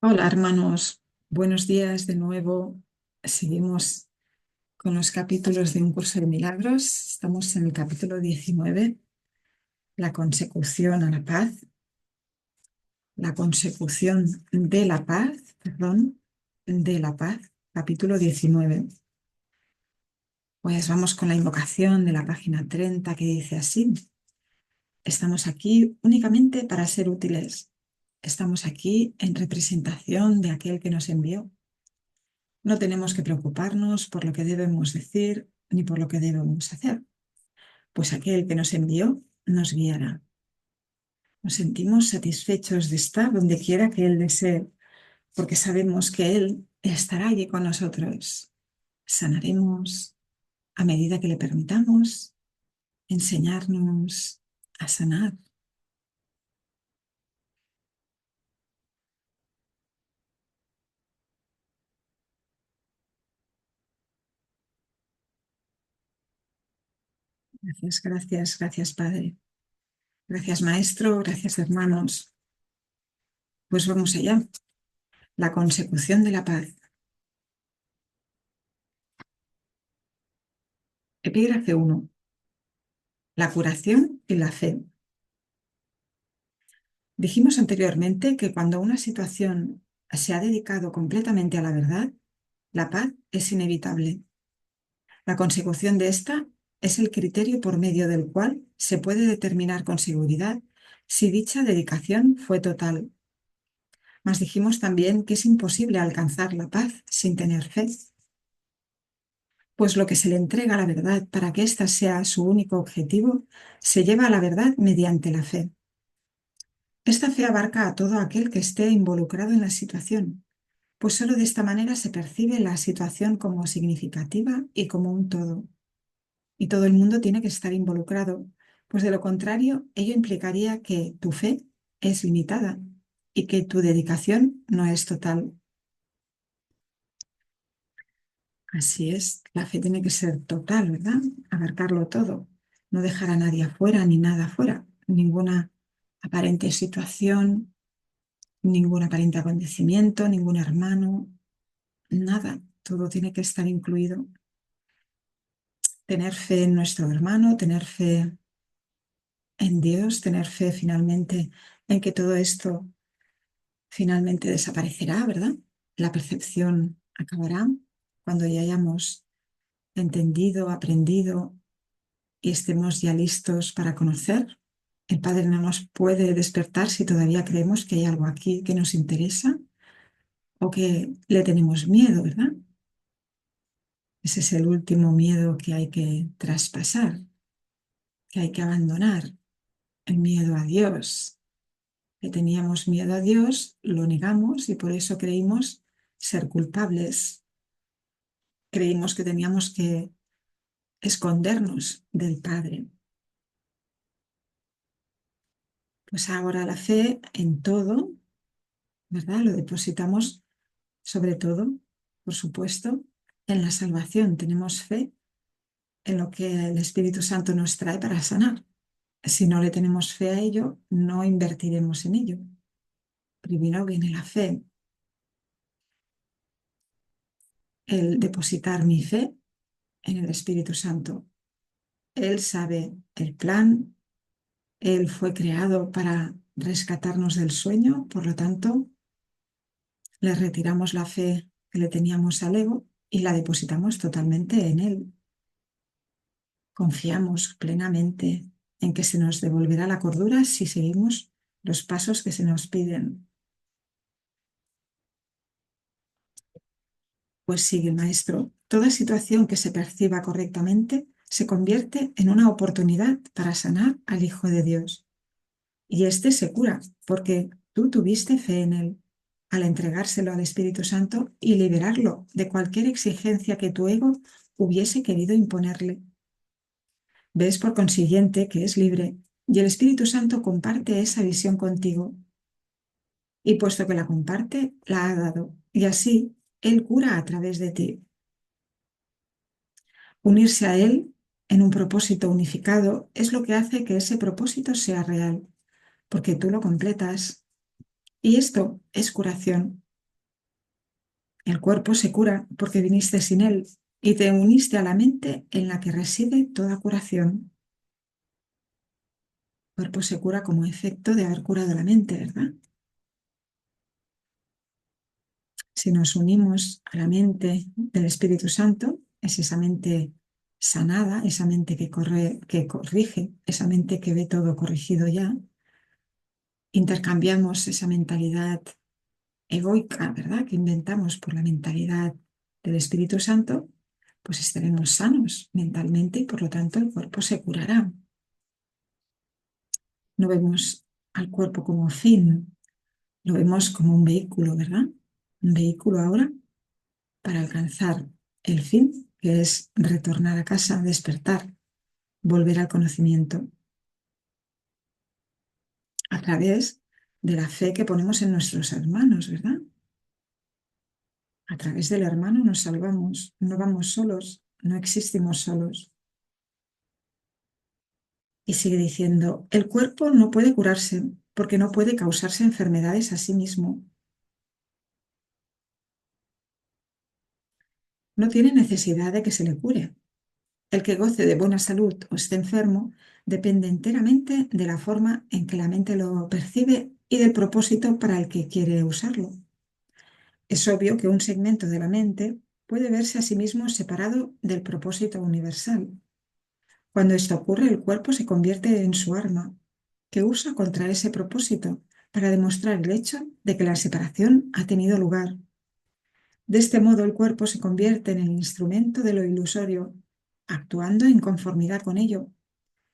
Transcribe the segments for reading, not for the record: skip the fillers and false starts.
Hola hermanos, buenos días de nuevo. Seguimos con los capítulos de Un Curso de Milagros. Estamos en el capítulo 19, la consecución a la paz, la consecución de la paz, perdón, de la paz, capítulo 19. Pues vamos con la invocación de la página 30 que dice así: estamos aquí únicamente para ser útiles. Estamos aquí en representación de aquel que nos envió. No tenemos que preocuparnos por lo que debemos decir ni por lo que debemos hacer, pues aquel que nos envió nos guiará. Nos sentimos satisfechos de estar donde quiera que Él desee, porque sabemos que Él estará allí con nosotros. Sanaremos a medida que le permitamos enseñarnos a sanar. Gracias, gracias, gracias Padre. Gracias Maestro, gracias hermanos. Pues vamos allá. La consecución de la paz. Epígrafe 1. La curación y la fe. Dijimos anteriormente que cuando una situación se ha dedicado completamente a la verdad, la paz es inevitable. La consecución de esta es el criterio por medio del cual se puede determinar con seguridad si dicha dedicación fue total. Mas dijimos también que es imposible alcanzar la paz sin tener fe, pues lo que se le entrega a la verdad para que ésta sea su único objetivo, se lleva a la verdad mediante la fe. Esta fe abarca a todo aquel que esté involucrado en la situación, pues solo de esta manera se percibe la situación como significativa y como un todo. Y todo el mundo tiene que estar involucrado, pues de lo contrario, ello implicaría que tu fe es limitada y que tu dedicación no es total. Así es, la fe tiene que ser total, ¿verdad? Abarcarlo todo, no dejar a nadie afuera ni nada afuera, ninguna aparente situación, ningún aparente acontecimiento, ningún hermano, nada, todo tiene que estar incluido. Tener fe en nuestro hermano, tener fe en Dios, tener fe finalmente en que todo esto finalmente desaparecerá, ¿verdad? La percepción acabará cuando ya hayamos entendido, aprendido y estemos ya listos para conocer. El Padre no nos puede despertar si todavía creemos que hay algo aquí que nos interesa o que le tenemos miedo, ¿verdad? Ese es el último miedo que hay que traspasar, que hay que abandonar, el miedo a Dios. Que teníamos miedo a Dios, lo negamos y por eso creímos ser culpables. Creímos que teníamos que escondernos del Padre. Pues ahora la fe en todo, ¿verdad? Lo depositamos sobre todo, por supuesto, en la salvación. Tenemos fe en lo que el Espíritu Santo nos trae para sanar. Si no le tenemos fe a ello, no invertiremos en ello. Primero viene la fe, el depositar mi fe en el Espíritu Santo. Él sabe el plan, Él fue creado para rescatarnos del sueño, por lo tanto, le retiramos la fe que le teníamos al ego y la depositamos totalmente en Él. Confiamos plenamente en que se nos devolverá la cordura si seguimos los pasos que se nos piden. Pues sigue el maestro. Toda situación que se perciba correctamente se convierte en una oportunidad para sanar al Hijo de Dios. Y éste se cura porque tú tuviste fe en él al entregárselo al Espíritu Santo y liberarlo de cualquier exigencia que tu ego hubiese querido imponerle. Ves por consiguiente que es libre y el Espíritu Santo comparte esa visión contigo. Y puesto que la comparte, la ha dado. Y así, Él cura a través de ti. Unirse a Él en un propósito unificado es lo que hace que ese propósito sea real, porque tú lo completas. Y esto es curación. El cuerpo se cura porque viniste sin él y te uniste a la mente en la que reside toda curación. El cuerpo se cura como efecto de haber curado la mente, ¿verdad? Si nos unimos a la mente del Espíritu Santo, es esa mente sanada, esa mente que corrige, esa mente que ve todo corregido ya. Intercambiamos esa mentalidad egoica, ¿verdad?, que inventamos por la mentalidad del Espíritu Santo, pues estaremos sanos mentalmente y por lo tanto el cuerpo se curará. No vemos al cuerpo como fin, lo vemos como un vehículo, ¿verdad? Un vehículo ahora para alcanzar el fin, que es retornar a casa, despertar, volver al conocimiento a través de la fe que ponemos en nuestros hermanos, ¿verdad? A través del hermano nos salvamos, no vamos solos, no existimos solos. Y sigue diciendo, el cuerpo no puede curarse porque no puede causarse enfermedades a sí mismo. No tiene necesidad de que se le cure. El que goce de buena salud o esté enfermo depende enteramente de la forma en que la mente lo percibe y del propósito para el que quiere usarlo. Es obvio que un segmento de la mente puede verse a sí mismo separado del propósito universal. Cuando esto ocurre, el cuerpo se convierte en su arma, que usa contra ese propósito para demostrar el hecho de que la separación ha tenido lugar. De este modo, el cuerpo se convierte en el instrumento de lo ilusorio, actuando en conformidad con ello,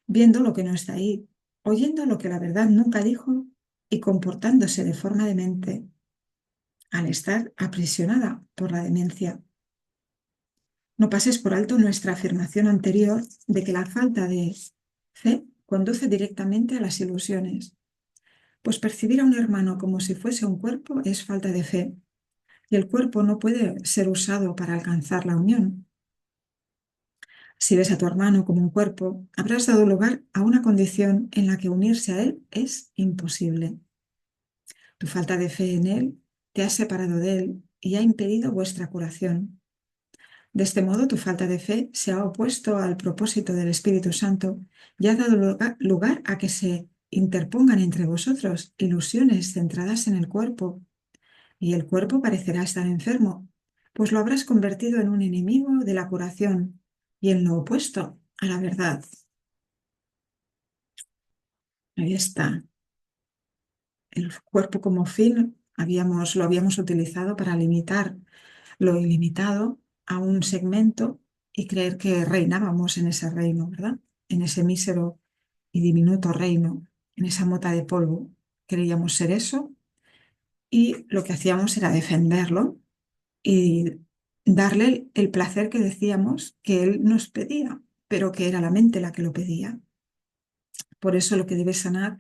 viendo lo que no está ahí, oyendo lo que la verdad nunca dijo y comportándose de forma demente, al estar aprisionada por la demencia. No pases por alto nuestra afirmación anterior de que la falta de fe conduce directamente a las ilusiones, pues percibir a un hermano como si fuese un cuerpo es falta de fe, y el cuerpo no puede ser usado para alcanzar la unión. Si ves a tu hermano como un cuerpo, habrás dado lugar a una condición en la que unirse a él es imposible. Tu falta de fe en él te ha separado de él y ha impedido vuestra curación. De este modo, tu falta de fe se ha opuesto al propósito del Espíritu Santo y ha dado lugar a que se interpongan entre vosotros ilusiones centradas en el cuerpo, y el cuerpo parecerá estar enfermo, pues lo habrás convertido en un enemigo de la curación y en lo opuesto a la verdad. Ahí está. El cuerpo como fin lo habíamos utilizado para limitar lo ilimitado a un segmento y creer que reinábamos en ese reino, ¿verdad? En ese mísero y diminuto reino, en esa mota de polvo. Creíamos ser eso y lo que hacíamos era defenderlo y darle el placer que decíamos que él nos pedía, pero que era la mente la que lo pedía. Por eso lo que debe sanar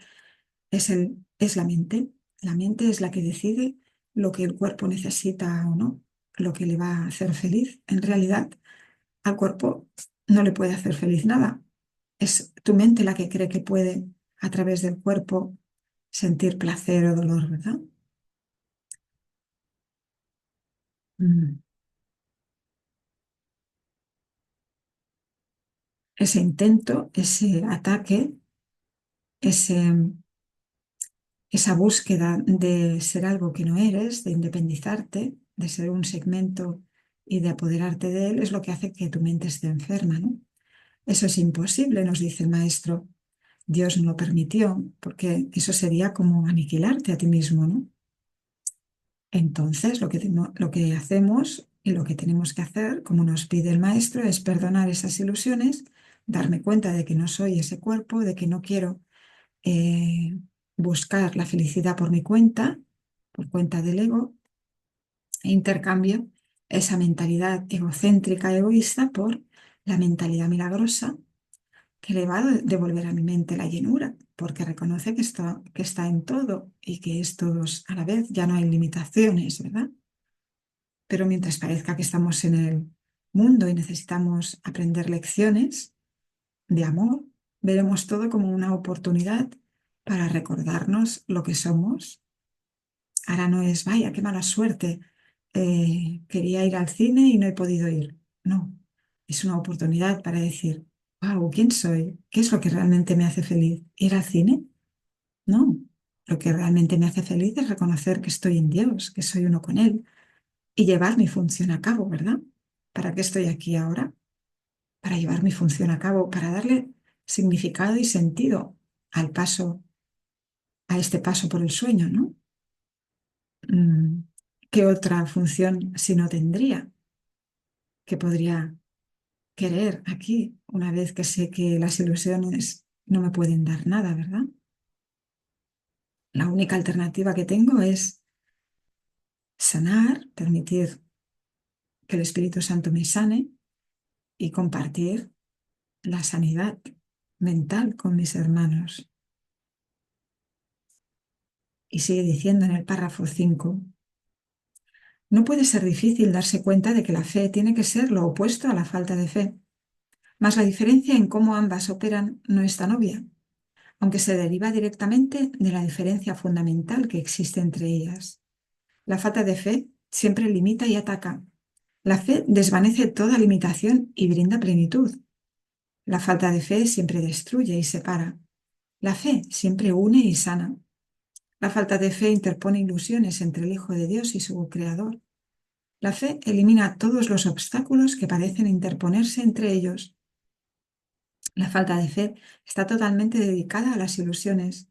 es la mente. La mente es la que decide lo que el cuerpo necesita o no, lo que le va a hacer feliz. En realidad, al cuerpo no le puede hacer feliz nada. Es tu mente la que cree que puede, a través del cuerpo, sentir placer o dolor, ¿verdad? Mm. Ese intento, ese ataque, ese, esa búsqueda de ser algo que no eres, de independizarte, de ser un segmento y de apoderarte de él, es lo que hace que tu mente esté enferma, ¿no? Eso es imposible, nos dice el maestro. Dios no lo permitió, porque eso sería como aniquilarte a ti mismo, ¿no? Entonces, lo que hacemos y lo que tenemos que hacer, como nos pide el maestro, es perdonar esas ilusiones, darme cuenta de que no soy ese cuerpo, de que no quiero eh, buscar la felicidad por cuenta del ego, e intercambio esa mentalidad egocéntrica, egoísta, por la mentalidad milagrosa que le va a devolver a mi mente la llenura, porque reconoce que está en todo y que es todos a la vez, ya no hay limitaciones, ¿verdad? Pero mientras parezca que estamos en el mundo y necesitamos aprender lecciones de amor, veremos todo como una oportunidad para recordarnos lo que somos. Ahora no es, vaya, qué mala suerte, quería ir al cine y no he podido ir. No, es una oportunidad para decir, wow, ¿quién soy? ¿Qué es lo que realmente me hace feliz? ¿Ir al cine? No, lo que realmente me hace feliz es reconocer que estoy en Dios, que soy uno con Él y llevar mi función a cabo, ¿verdad? ¿Para qué estoy aquí ahora? Para llevar mi función a cabo, para darle significado y sentido al paso, a este paso por el sueño, ¿no? Mm, ¿Qué otra función si no tendría? ¿Qué podría querer aquí una vez que sé que las ilusiones no me pueden dar nada, ¿verdad? La única alternativa que tengo es sanar, permitir que el Espíritu Santo me sane y compartir la sanidad mental con mis hermanos. Y sigue diciendo en el párrafo 5: no puede ser difícil darse cuenta de que la fe tiene que ser lo opuesto a la falta de fe, mas la diferencia en cómo ambas operan no es tan obvia, aunque se deriva directamente de la diferencia fundamental que existe entre ellas. La falta de fe siempre limita y ataca. La fe desvanece toda limitación y brinda plenitud. La falta de fe siempre destruye y separa. La fe siempre une y sana. La falta de fe interpone ilusiones entre el Hijo de Dios y su Creador. La fe elimina todos los obstáculos que parecen interponerse entre ellos. La falta de fe está totalmente dedicada a las ilusiones.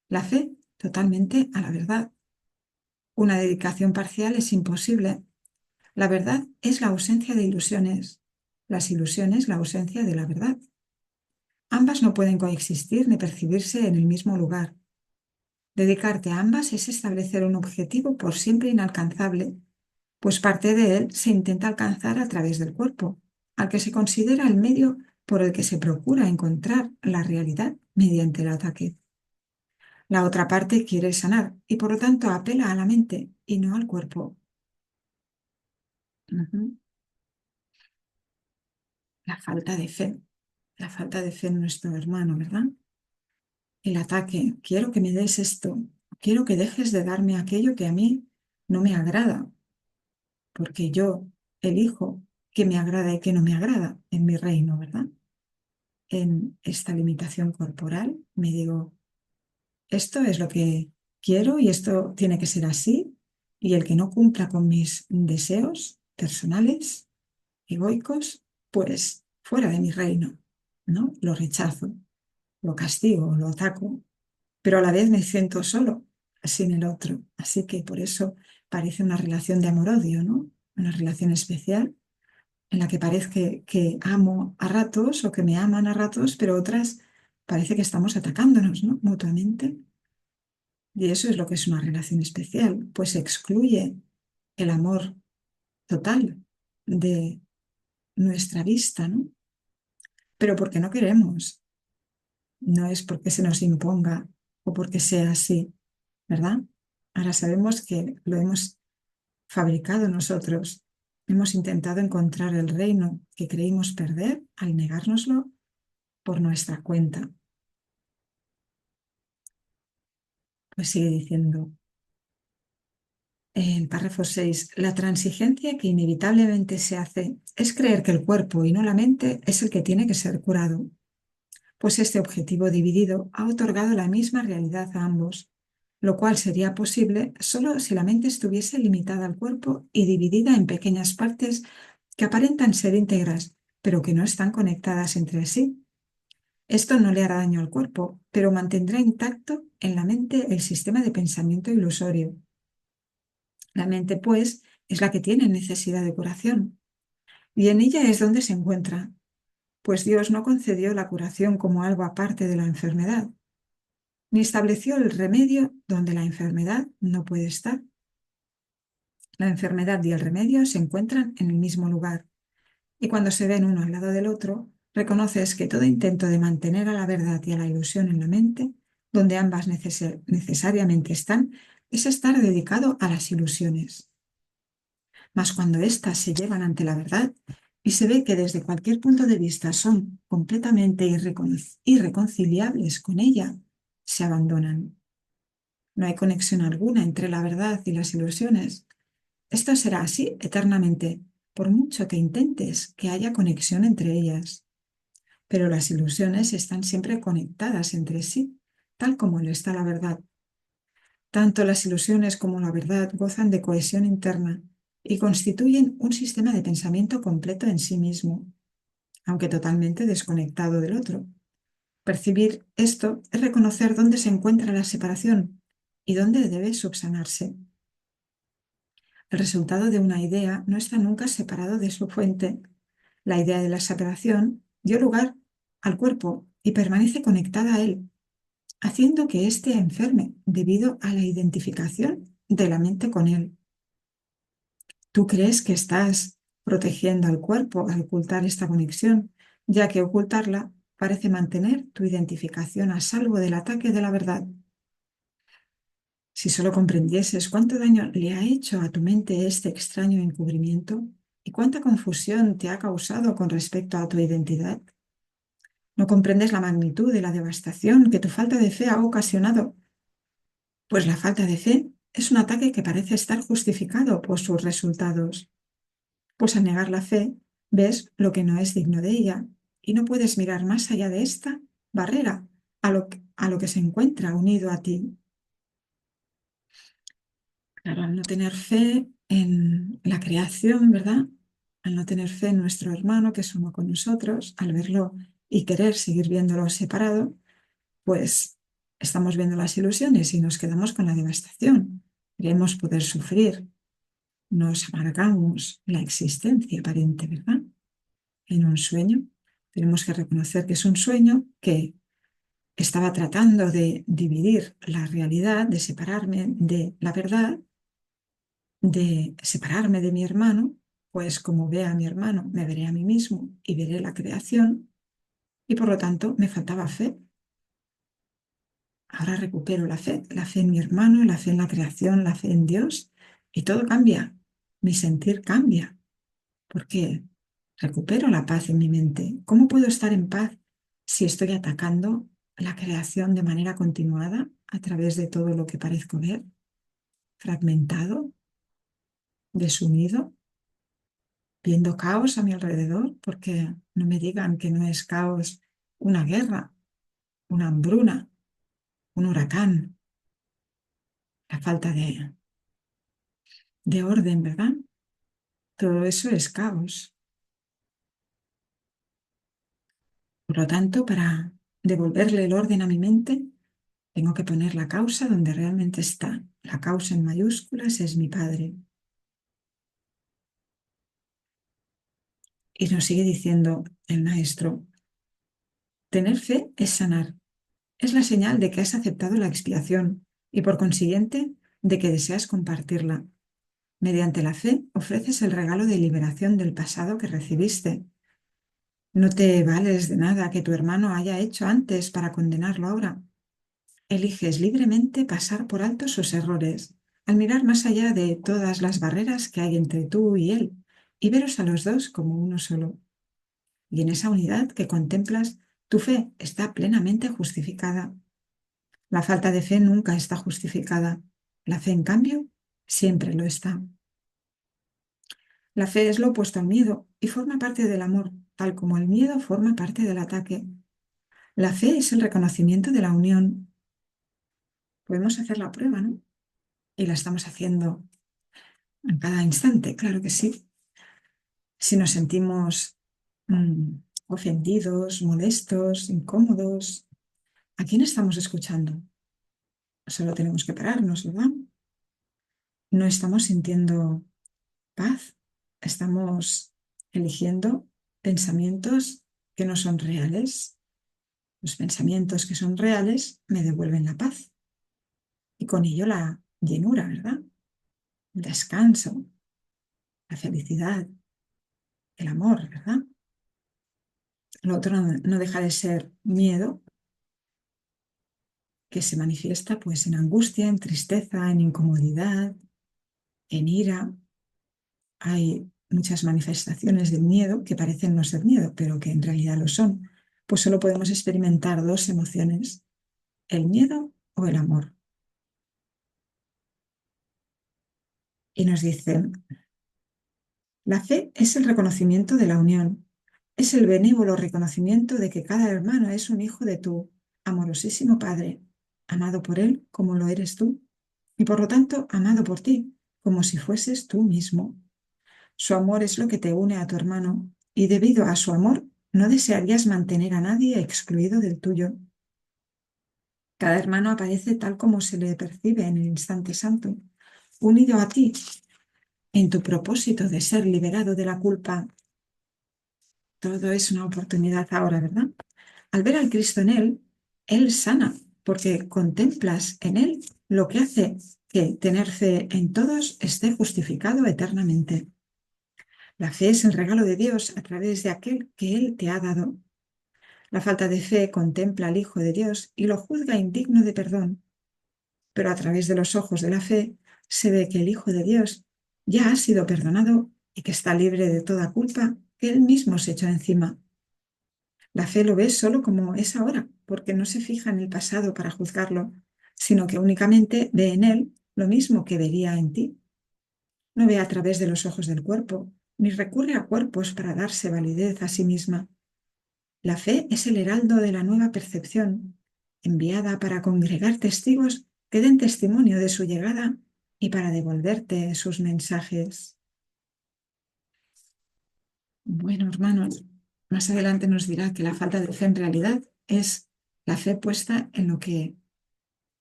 La fe totalmente a la verdad. Una dedicación parcial es imposible. La verdad es la ausencia de ilusiones. Las ilusiones la ausencia de la verdad. Ambas no pueden coexistir ni percibirse en el mismo lugar. Dedicarte a ambas es establecer un objetivo por siempre inalcanzable, pues parte de él se intenta alcanzar a través del cuerpo, al que se considera el medio por el que se procura encontrar la realidad mediante el ataque. La otra parte quiere sanar y por lo tanto apela a la mente y no al cuerpo. Ujú. La falta de fe, la falta de fe en nuestro hermano, ¿verdad? El ataque, quiero que me des esto, quiero que dejes de darme aquello que a mí no me agrada, porque yo elijo qué me agrada y qué no me agrada en mi reino, ¿verdad? En esta limitación corporal me digo, esto es lo que quiero y esto tiene que ser así, y el que no cumpla con mis deseos personales, egoicos, pues fuera de mi reino, ¿no? Lo rechazo, lo castigo, lo ataco, pero a la vez me siento solo, sin el otro. Así que por eso parece una relación de amor-odio, ¿no? Una relación especial en la que parece que amo a ratos o que me aman a ratos, pero otras parece que estamos atacándonos, ¿no? Mutuamente. Y eso es lo que es una relación especial, pues excluye el amor total de nuestra vista, ¿no? Pero porque no queremos, no es porque se nos imponga o porque sea así, ¿verdad? Ahora sabemos que lo hemos fabricado nosotros. Hemos intentado encontrar el reino que creímos perder al negárnoslo por nuestra cuenta. Pues sigue diciendo el párrafo 6: la transigencia que inevitablemente se hace es creer que el cuerpo y no la mente es el que tiene que ser curado, pues este objetivo dividido ha otorgado la misma realidad a ambos, lo cual sería posible solo si la mente estuviese limitada al cuerpo y dividida en pequeñas partes que aparentan ser íntegras, pero que no están conectadas entre sí. Esto no le hará daño al cuerpo, pero mantendrá intacto en la mente el sistema de pensamiento ilusorio. La mente, pues, es la que tiene necesidad de curación, y en ella es donde se encuentra, pues Dios no concedió la curación como algo aparte de la enfermedad, ni estableció el remedio donde la enfermedad no puede estar. La enfermedad y el remedio se encuentran en el mismo lugar, y cuando se ven uno al lado del otro, reconoces que todo intento de mantener a la verdad y a la ilusión en la mente, donde ambas necesariamente están, es estar dedicado a las ilusiones. Mas cuando éstas se llevan ante la verdad y se ve que desde cualquier punto de vista son completamente irreconciliables con ella, se abandonan. No hay conexión alguna entre la verdad y las ilusiones. Esto será así eternamente, por mucho que intentes que haya conexión entre ellas. Pero las ilusiones están siempre conectadas entre sí, tal como lo está la verdad. Tanto las ilusiones como la verdad gozan de cohesión interna y constituyen un sistema de pensamiento completo en sí mismo, aunque totalmente desconectado del otro. Percibir esto es reconocer dónde se encuentra la separación y dónde debe subsanarse. El resultado de una idea no está nunca separado de su fuente. La idea de la separación dio lugar al cuerpo y permanece conectada a él, haciendo que éste enferme debido a la identificación de la mente con él. Tú crees que estás protegiendo al cuerpo al ocultar esta conexión, ya que ocultarla parece mantener tu identificación a salvo del ataque de la verdad. Si solo comprendieses cuánto daño le ha hecho a tu mente este extraño encubrimiento y cuánta confusión te ha causado con respecto a tu identidad. No comprendes la magnitud de la devastación que tu falta de fe ha ocasionado, pues la falta de fe es un ataque que parece estar justificado por sus resultados. Pues al negar la fe, ves lo que no es digno de ella y no puedes mirar más allá de esta barrera a lo que se encuentra unido a ti. Claro, al no tener fe en la creación, ¿verdad? Al no tener fe en nuestro hermano que es uno con nosotros, al verlo y querer seguir viéndolo separado, pues estamos viendo las ilusiones y nos quedamos con la devastación. Queremos poder sufrir, nos amargamos la existencia aparente, ¿verdad? En un sueño. Tenemos que reconocer que es un sueño que estaba tratando de dividir la realidad, de separarme de la verdad, de separarme de mi hermano, pues como vea a mi hermano, me veré a mí mismo y veré la creación, y por lo tanto me faltaba fe. Ahora recupero la fe en mi hermano, la fe en la creación, la fe en Dios, y todo cambia. Mi sentir cambia, porque recupero la paz en mi mente. ¿Cómo puedo estar en paz si estoy atacando la creación de manera continuada a través de todo lo que parezco ver, fragmentado, desunido, viendo caos a mi alrededor? Porque no me digan que no es caos una guerra, una hambruna, un huracán, la falta de orden, ¿verdad? Todo eso es caos. Por lo tanto, para devolverle el orden a mi mente, tengo que poner la causa donde realmente está. La causa en mayúsculas es mi Padre. Y nos sigue diciendo el maestro, tener fe es sanar. Es la señal de que has aceptado la expiación y por consiguiente de que deseas compartirla. Mediante la fe ofreces el regalo de liberación del pasado que recibiste. No te vales de nada que tu hermano haya hecho antes para condenarlo ahora. Eliges libremente pasar por alto sus errores, al mirar más allá de todas las barreras que hay entre tú y él, y veros a los dos como uno solo. Y en esa unidad que contemplas, tu fe está plenamente justificada. La falta de fe nunca está justificada. La fe, en cambio, siempre lo está. La fe es lo opuesto al miedo y forma parte del amor, tal como el miedo forma parte del ataque. La fe es el reconocimiento de la unión. Podemos hacer la prueba, ¿no? Y la estamos haciendo en cada instante, claro que sí. Si nos sentimos ofendidos, molestos, incómodos, ¿a quién estamos escuchando? Solo tenemos que pararnos, ¿verdad? No estamos sintiendo paz, estamos eligiendo pensamientos que no son reales. Los pensamientos que son reales me devuelven la paz y con ello la llenura, ¿verdad? El descanso, la felicidad, el amor, ¿verdad? Lo otro no deja de ser miedo que se manifiesta pues en angustia, en tristeza, en incomodidad, en ira. Hay muchas manifestaciones del miedo que parecen no ser miedo, pero que en realidad lo son. Pues solo podemos experimentar dos emociones, el miedo o el amor. Y nos dice, la fe es el reconocimiento de la unión, es el benévolo reconocimiento de que cada hermano es un hijo de tu amorosísimo Padre, amado por él como lo eres tú, y por lo tanto amado por ti, como si fueses tú mismo. Su amor es lo que te une a tu hermano, y debido a su amor no desearías mantener a nadie excluido del tuyo. Cada hermano aparece tal como se le percibe en el instante santo, unido a ti en tu propósito de ser liberado de la culpa. Todo es una oportunidad ahora, ¿verdad? Al ver al Cristo en él sana, porque contemplas en él lo que hace que tener fe en todos esté justificado eternamente. La fe es el regalo de Dios a través de aquel que Él te ha dado. La falta de fe contempla al Hijo de Dios y lo juzga indigno de perdón, pero a través de los ojos de la fe se ve que el Hijo de Dios ya ha sido perdonado y que está libre de toda culpa que Él mismo se echó encima. La fe lo ve solo como es ahora, porque no se fija en el pasado para juzgarlo, sino que únicamente ve en Él lo mismo que vería en ti. No ve a través de los ojos del cuerpo, ni recurre a cuerpos para darse validez a sí misma. La fe es el heraldo de la nueva percepción, enviada para congregar testigos que den testimonio de su llegada y para devolverte sus mensajes. Bueno, hermanos, más adelante nos dirá que la falta de fe en realidad es la fe puesta en lo que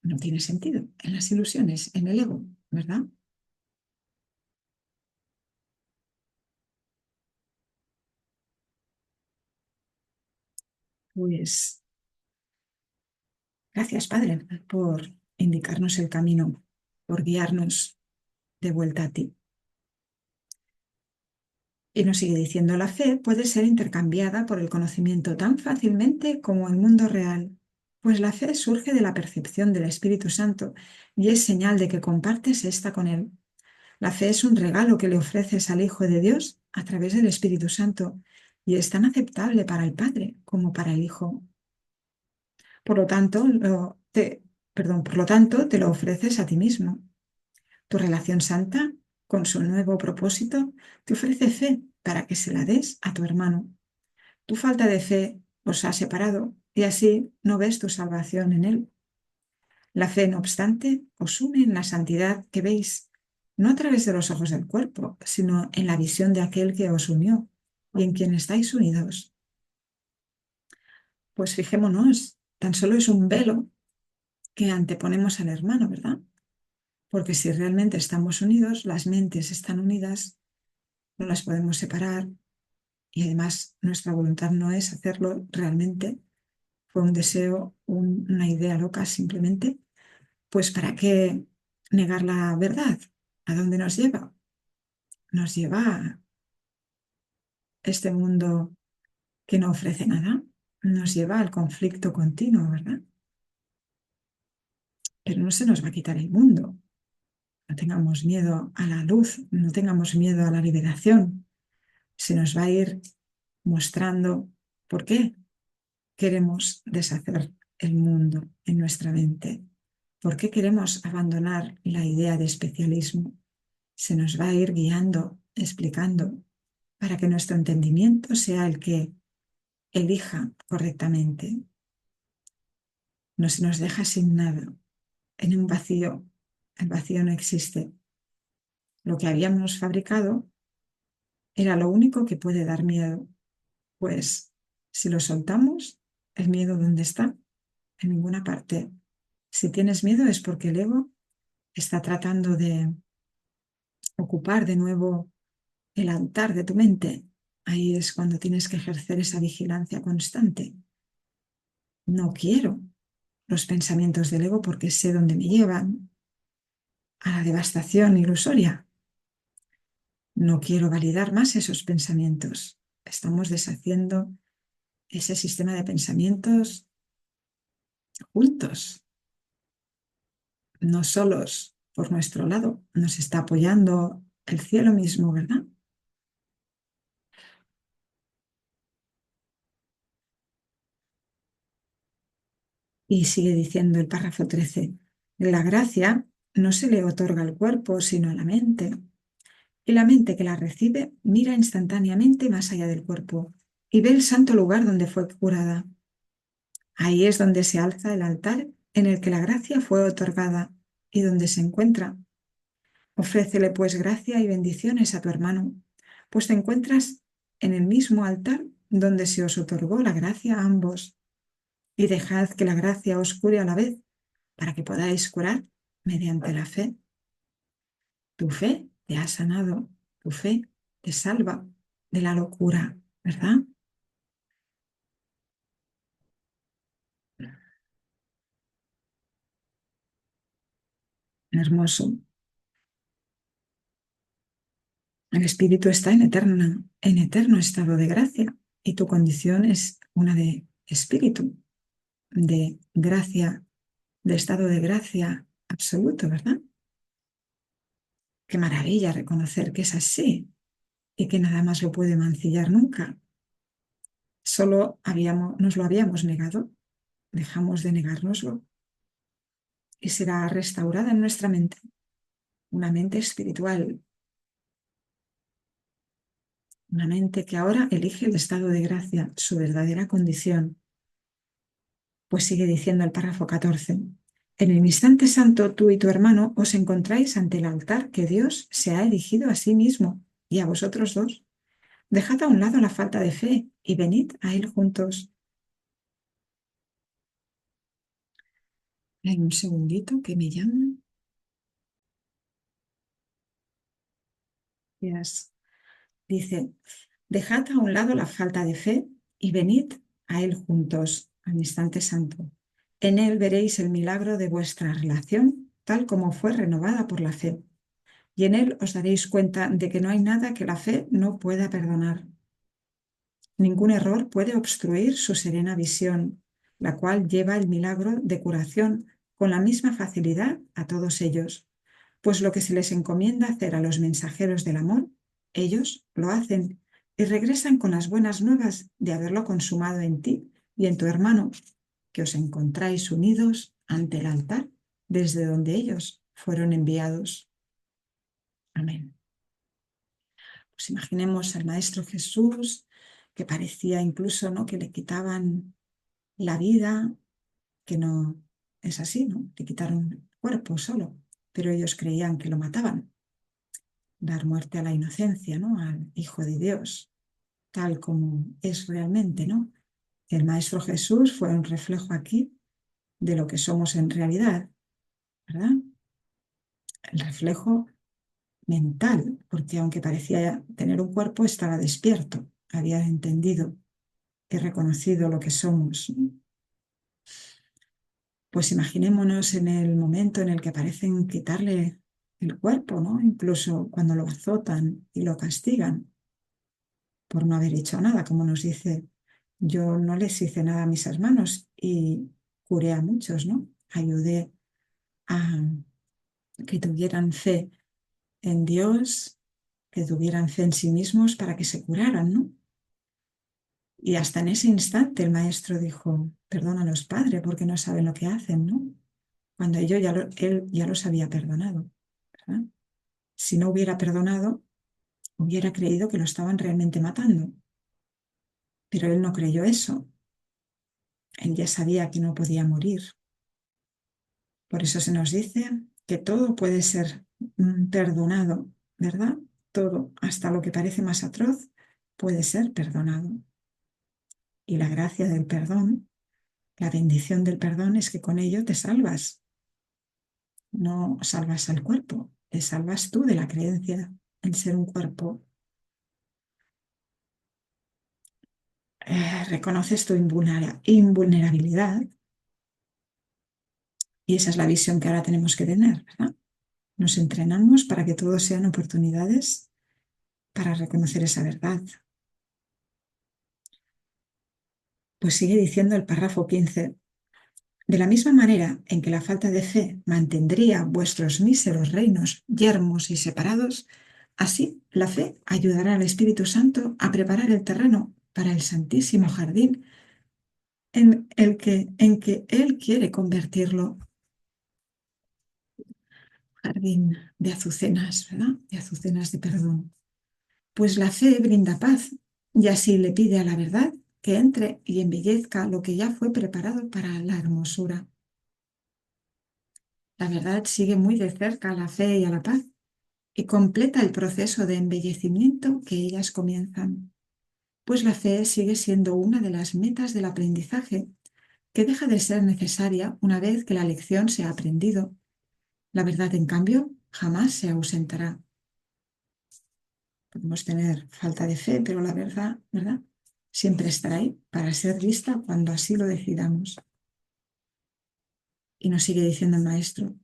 no tiene sentido, en las ilusiones, en el ego, ¿verdad? Pues gracias, Padre, por indicarnos el camino, por guiarnos de vuelta a ti. Y nos sigue diciendo, la fe puede ser intercambiada por el conocimiento tan fácilmente como el mundo real, pues la fe surge de la percepción del Espíritu Santo y es señal de que compartes esta con Él. La fe es un regalo que le ofreces al Hijo de Dios a través del Espíritu Santo y es tan aceptable para el Padre como para el Hijo. Por lo tanto, por lo tanto, te lo ofreces a ti mismo. Tu relación santa, con su nuevo propósito, te ofrece fe para que se la des a tu hermano. Tu falta de fe os ha separado y así no ves tu salvación en él. La fe, no obstante, os une en la santidad que veis, no a través de los ojos del cuerpo, sino en la visión de aquel que os unió y en quien estáis unidos. Pues fijémonos, tan solo es un velo que anteponemos al hermano, ¿verdad? Porque si realmente estamos unidos, las mentes están unidas, no las podemos separar y además nuestra voluntad no es hacerlo realmente, fue un deseo, una idea loca simplemente, pues ¿para qué negar la verdad? ¿A dónde nos lleva? Nos lleva a este mundo que no ofrece nada, nos lleva al conflicto continuo, ¿verdad? Pero no se nos va a quitar el mundo. No tengamos miedo a la luz, no tengamos miedo a la liberación. Se nos va a ir mostrando por qué queremos deshacer el mundo en nuestra mente. ¿Por qué queremos abandonar la idea de especialismo? Se nos va a ir guiando, explicando, para que nuestro entendimiento sea el que elija correctamente. No se nos deja sin nada, en un vacío. El vacío no existe. Lo que habíamos fabricado era lo único que puede dar miedo. Pues si lo soltamos, ¿el miedo dónde está? En ninguna parte. Si tienes miedo es porque el ego está tratando de ocupar de nuevo el altar de tu mente. Ahí es cuando tienes que ejercer esa vigilancia constante. No quiero los pensamientos del ego porque sé dónde me llevan, a la devastación ilusoria. No quiero validar más esos pensamientos. Estamos deshaciendo ese sistema de pensamientos juntos, no solos por nuestro lado. Nos está apoyando el cielo mismo, ¿verdad? Y sigue diciendo el párrafo 13. La gracia no se le otorga al cuerpo, sino a la mente. Y la mente que la recibe mira instantáneamente más allá del cuerpo y ve el santo lugar donde fue curada. Ahí es donde se alza el altar en el que la gracia fue otorgada y donde se encuentra. Ofrécele pues gracia y bendiciones a tu hermano, pues te encuentras en el mismo altar donde se os otorgó la gracia a ambos. Y dejad que la gracia os cure a la vez, para que podáis curar mediante la fe. Tu fe te ha sanado, tu fe te salva de la locura, ¿verdad? Hermoso. El espíritu está en eterno estado de gracia y tu condición es una de espíritu, de gracia, de estado de gracia absoluto, ¿verdad? Qué maravilla reconocer que es así y que nada más lo puede mancillar nunca. Nos lo habíamos negado, dejamos de negárnoslo y será restaurada en nuestra mente, una mente espiritual, una mente que ahora elige el estado de gracia, su verdadera condición. Pues sigue diciendo el párrafo 14. En el instante santo, tú y tu hermano os encontráis ante el altar que Dios se ha erigido a sí mismo y a vosotros dos. Dejad a un lado la falta de fe y venid a él juntos. Hay un segundito que me llaman. Yes. Dice, dejad a un lado la falta de fe y venid a él juntos, al instante santo. En él veréis el milagro de vuestra relación, tal como fue renovada por la fe. Y en él os daréis cuenta de que no hay nada que la fe no pueda perdonar. Ningún error puede obstruir su serena visión, la cual lleva el milagro de curación con la misma facilidad a todos ellos, pues lo que se les encomienda hacer a los mensajeros del amor, ellos lo hacen y regresan con las buenas nuevas de haberlo consumado en ti y en tu hermano, que os encontráis unidos ante el altar desde donde ellos fueron enviados. Amén. Pues imaginemos al Maestro Jesús, que parecía incluso, ¿no?, que le quitaban la vida, que no es así, ¿no? Le quitaron el cuerpo solo, pero ellos creían que lo mataban. Dar muerte a la inocencia, ¿no?, al Hijo de Dios, tal como es realmente, ¿no? El Maestro Jesús fue un reflejo aquí de lo que somos en realidad, ¿verdad? El reflejo mental, porque aunque parecía tener un cuerpo, estaba despierto, había entendido y reconocido lo que somos. Pues imaginémonos en el momento en el que parecen quitarle el cuerpo, ¿no? Incluso cuando lo azotan y lo castigan por no haber hecho nada, como nos dice, yo no les hice nada a mis hermanos y curé a muchos, ¿no? Ayudé a que tuvieran fe en Dios, que tuvieran fe en sí mismos para que se curaran, ¿no? Y hasta en ese instante el maestro dijo, perdónalos, Padre, porque no saben lo que hacen, ¿no? Cuando él ya los había perdonado, ¿verdad? Si no hubiera perdonado, hubiera creído que lo estaban realmente matando. Pero él no creyó eso. Él ya sabía que no podía morir. Por eso se nos dice que todo puede ser perdonado, ¿verdad? Todo, hasta lo que parece más atroz, puede ser perdonado. Y la gracia del perdón, la bendición del perdón es que con ello te salvas. No salvas al cuerpo, te salvas tú de la creencia en ser un cuerpo. Reconoces tu invulnerabilidad y esa es la visión que ahora tenemos que tener, ¿verdad? Nos entrenamos para que todos sean oportunidades para reconocer esa verdad. Pues sigue diciendo el párrafo 15. De la misma manera en que la falta de fe mantendría vuestros míseros reinos yermos y separados, así la fe ayudará al Espíritu Santo a preparar el terreno para el santísimo jardín en que Él quiere convertirlo. jardín de azucenas, ¿verdad? De azucenas de perdón. Pues la fe brinda paz y así le pide a la verdad que entre y embellezca lo que ya fue preparado para la hermosura. La verdad sigue muy de cerca a la fe y a la paz y completa el proceso de embellecimiento que ellas comienzan, pues la fe sigue siendo una de las metas del aprendizaje que deja de ser necesaria una vez que la lección se ha aprendido. La verdad, en cambio, jamás se ausentará. Podemos tener falta de fe, pero la verdad, ¿verdad? Siempre estará ahí para ser vista cuando así lo decidamos. Y nos sigue diciendo el maestro: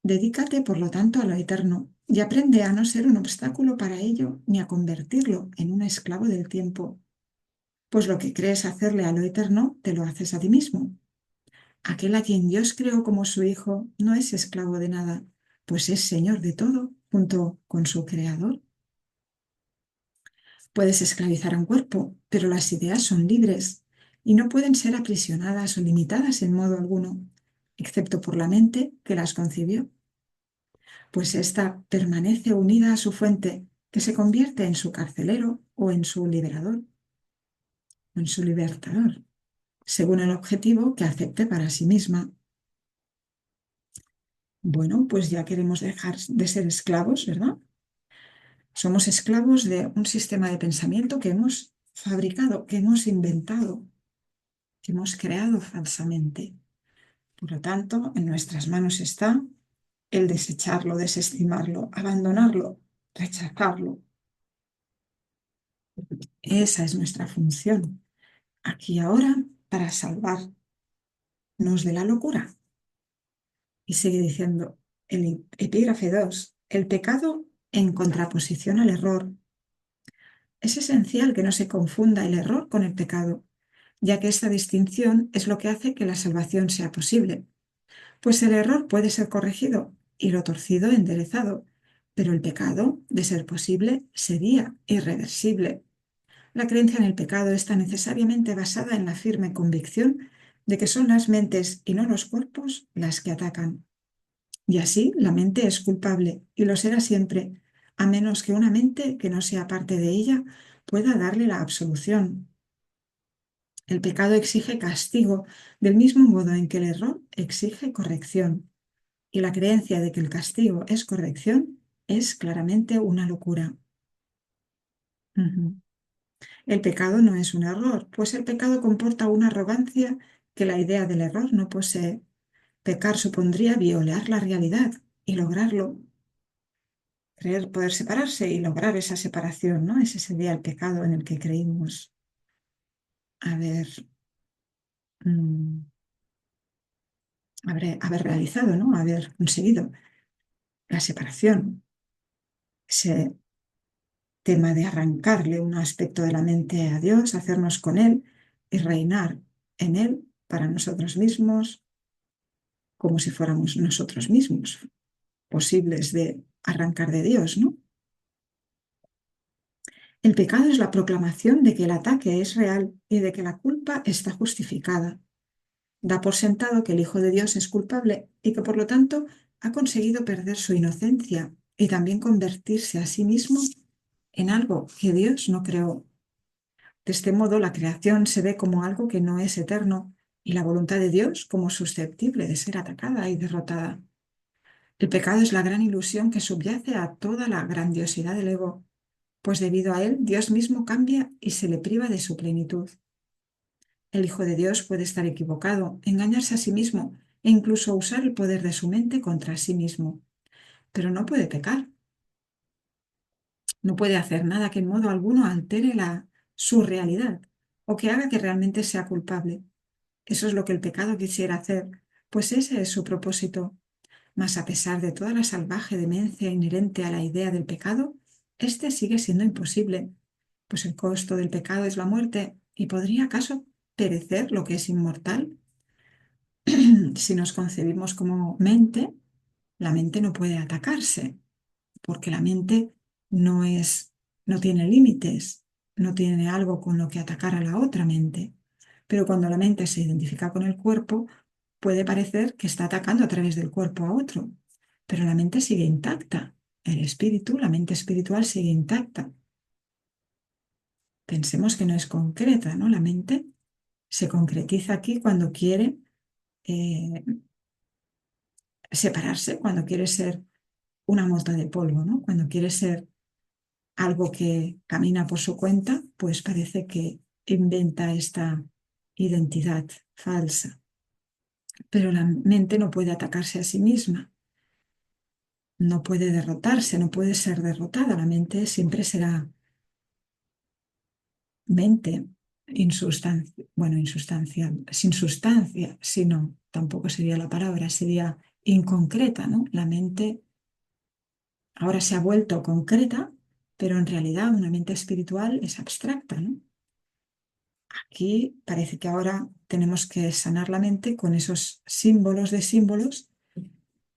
dedícate, por lo tanto, a lo eterno y aprende a no ser un obstáculo para ello ni a convertirlo en un esclavo del tiempo, pues lo que crees hacerle a lo eterno te lo haces a ti mismo. Aquel a quien Dios creó como su hijo no es esclavo de nada, pues es señor de todo junto con su creador. Puedes esclavizar a un cuerpo, pero las ideas son libres y no pueden ser aprisionadas o limitadas en modo alguno, excepto por la mente que las concibió, pues ésta permanece unida a su fuente, que se convierte en su carcelero o en su liberador, o en su libertador, según el objetivo que acepte para sí misma. Bueno, pues ya queremos dejar de ser esclavos, ¿verdad? Somos esclavos de un sistema de pensamiento que hemos fabricado, que hemos inventado, que hemos creado falsamente. Por lo tanto, en nuestras manos está el desecharlo, desestimarlo, abandonarlo, rechazarlo. Esa es nuestra función, aquí y ahora, para salvarnos de la locura. Y sigue diciendo el epígrafe 2, el pecado en contraposición al error. Es esencial que no se confunda el error con el pecado, ya que esta distinción es lo que hace que la salvación sea posible. Pues el error puede ser corregido y lo torcido enderezado, pero el pecado, de ser posible, sería irreversible. La creencia en el pecado está necesariamente basada en la firme convicción de que son las mentes y no los cuerpos las que atacan. Y así la mente es culpable y lo será siempre, a menos que una mente que no sea parte de ella pueda darle la absolución. El pecado exige castigo, del mismo modo en que el error exige corrección. Y la creencia de que el castigo es corrección es claramente una locura. Ujú. El pecado no es un error, pues el pecado comporta una arrogancia que la idea del error no posee. Pecar supondría violar la realidad y lograrlo, creer poder separarse y lograr esa separación, ¿no? Ese sería el pecado en el que creímos haber, mm, haber realizado, ¿no? Haber conseguido la separación, ese tema de arrancarle un aspecto de la mente a Dios, hacernos con Él y reinar en Él para nosotros mismos, como si fuéramos nosotros mismos, posibles de arrancar de Dios, ¿no? El pecado es la proclamación de que el ataque es real y de que la culpa está justificada. Da por sentado que el Hijo de Dios es culpable y que por lo tanto ha conseguido perder su inocencia y también convertirse a sí mismo en algo que Dios no creó. De este modo, la creación se ve como algo que no es eterno y la voluntad de Dios como susceptible de ser atacada y derrotada. El pecado es la gran ilusión que subyace a toda la grandiosidad del ego, pues debido a él Dios mismo cambia y se le priva de su plenitud. El Hijo de Dios puede estar equivocado, engañarse a sí mismo e incluso usar el poder de su mente contra sí mismo, pero no puede pecar. No puede hacer nada que en modo alguno altere su realidad o que haga que realmente sea culpable. Eso es lo que el pecado quisiera hacer, pues ese es su propósito. Mas a pesar de toda la salvaje demencia inherente a la idea del pecado, este sigue siendo imposible, pues el costo del pecado es la muerte, ¿y podría acaso perecer lo que es inmortal? Si nos concebimos como mente, la mente no puede atacarse, porque la mente no es, no tiene límites, no tiene algo con lo que atacar a la otra mente. Pero cuando la mente se identifica con el cuerpo, puede parecer que está atacando a través del cuerpo a otro. pero la mente sigue intacta. El espíritu, la mente espiritual sigue intacta. Pensemos que no es concreta, ¿no? La mente se concretiza aquí cuando quiere eh, separarse, cuando quiere ser una mota de polvo, ¿no? Cuando quiere ser algo que camina por su cuenta, pues parece que inventa esta identidad falsa. Pero la mente no puede atacarse a sí misma, no puede derrotarse, no puede ser derrotada. La mente siempre será mente insustancial, sin sustancia, sino, tampoco sería la palabra, sería inconcreta, ¿no? La mente ahora se ha vuelto concreta, pero en realidad una mente espiritual es abstracta, ¿no? Aquí parece que ahora tenemos que sanar la mente con esos símbolos de símbolos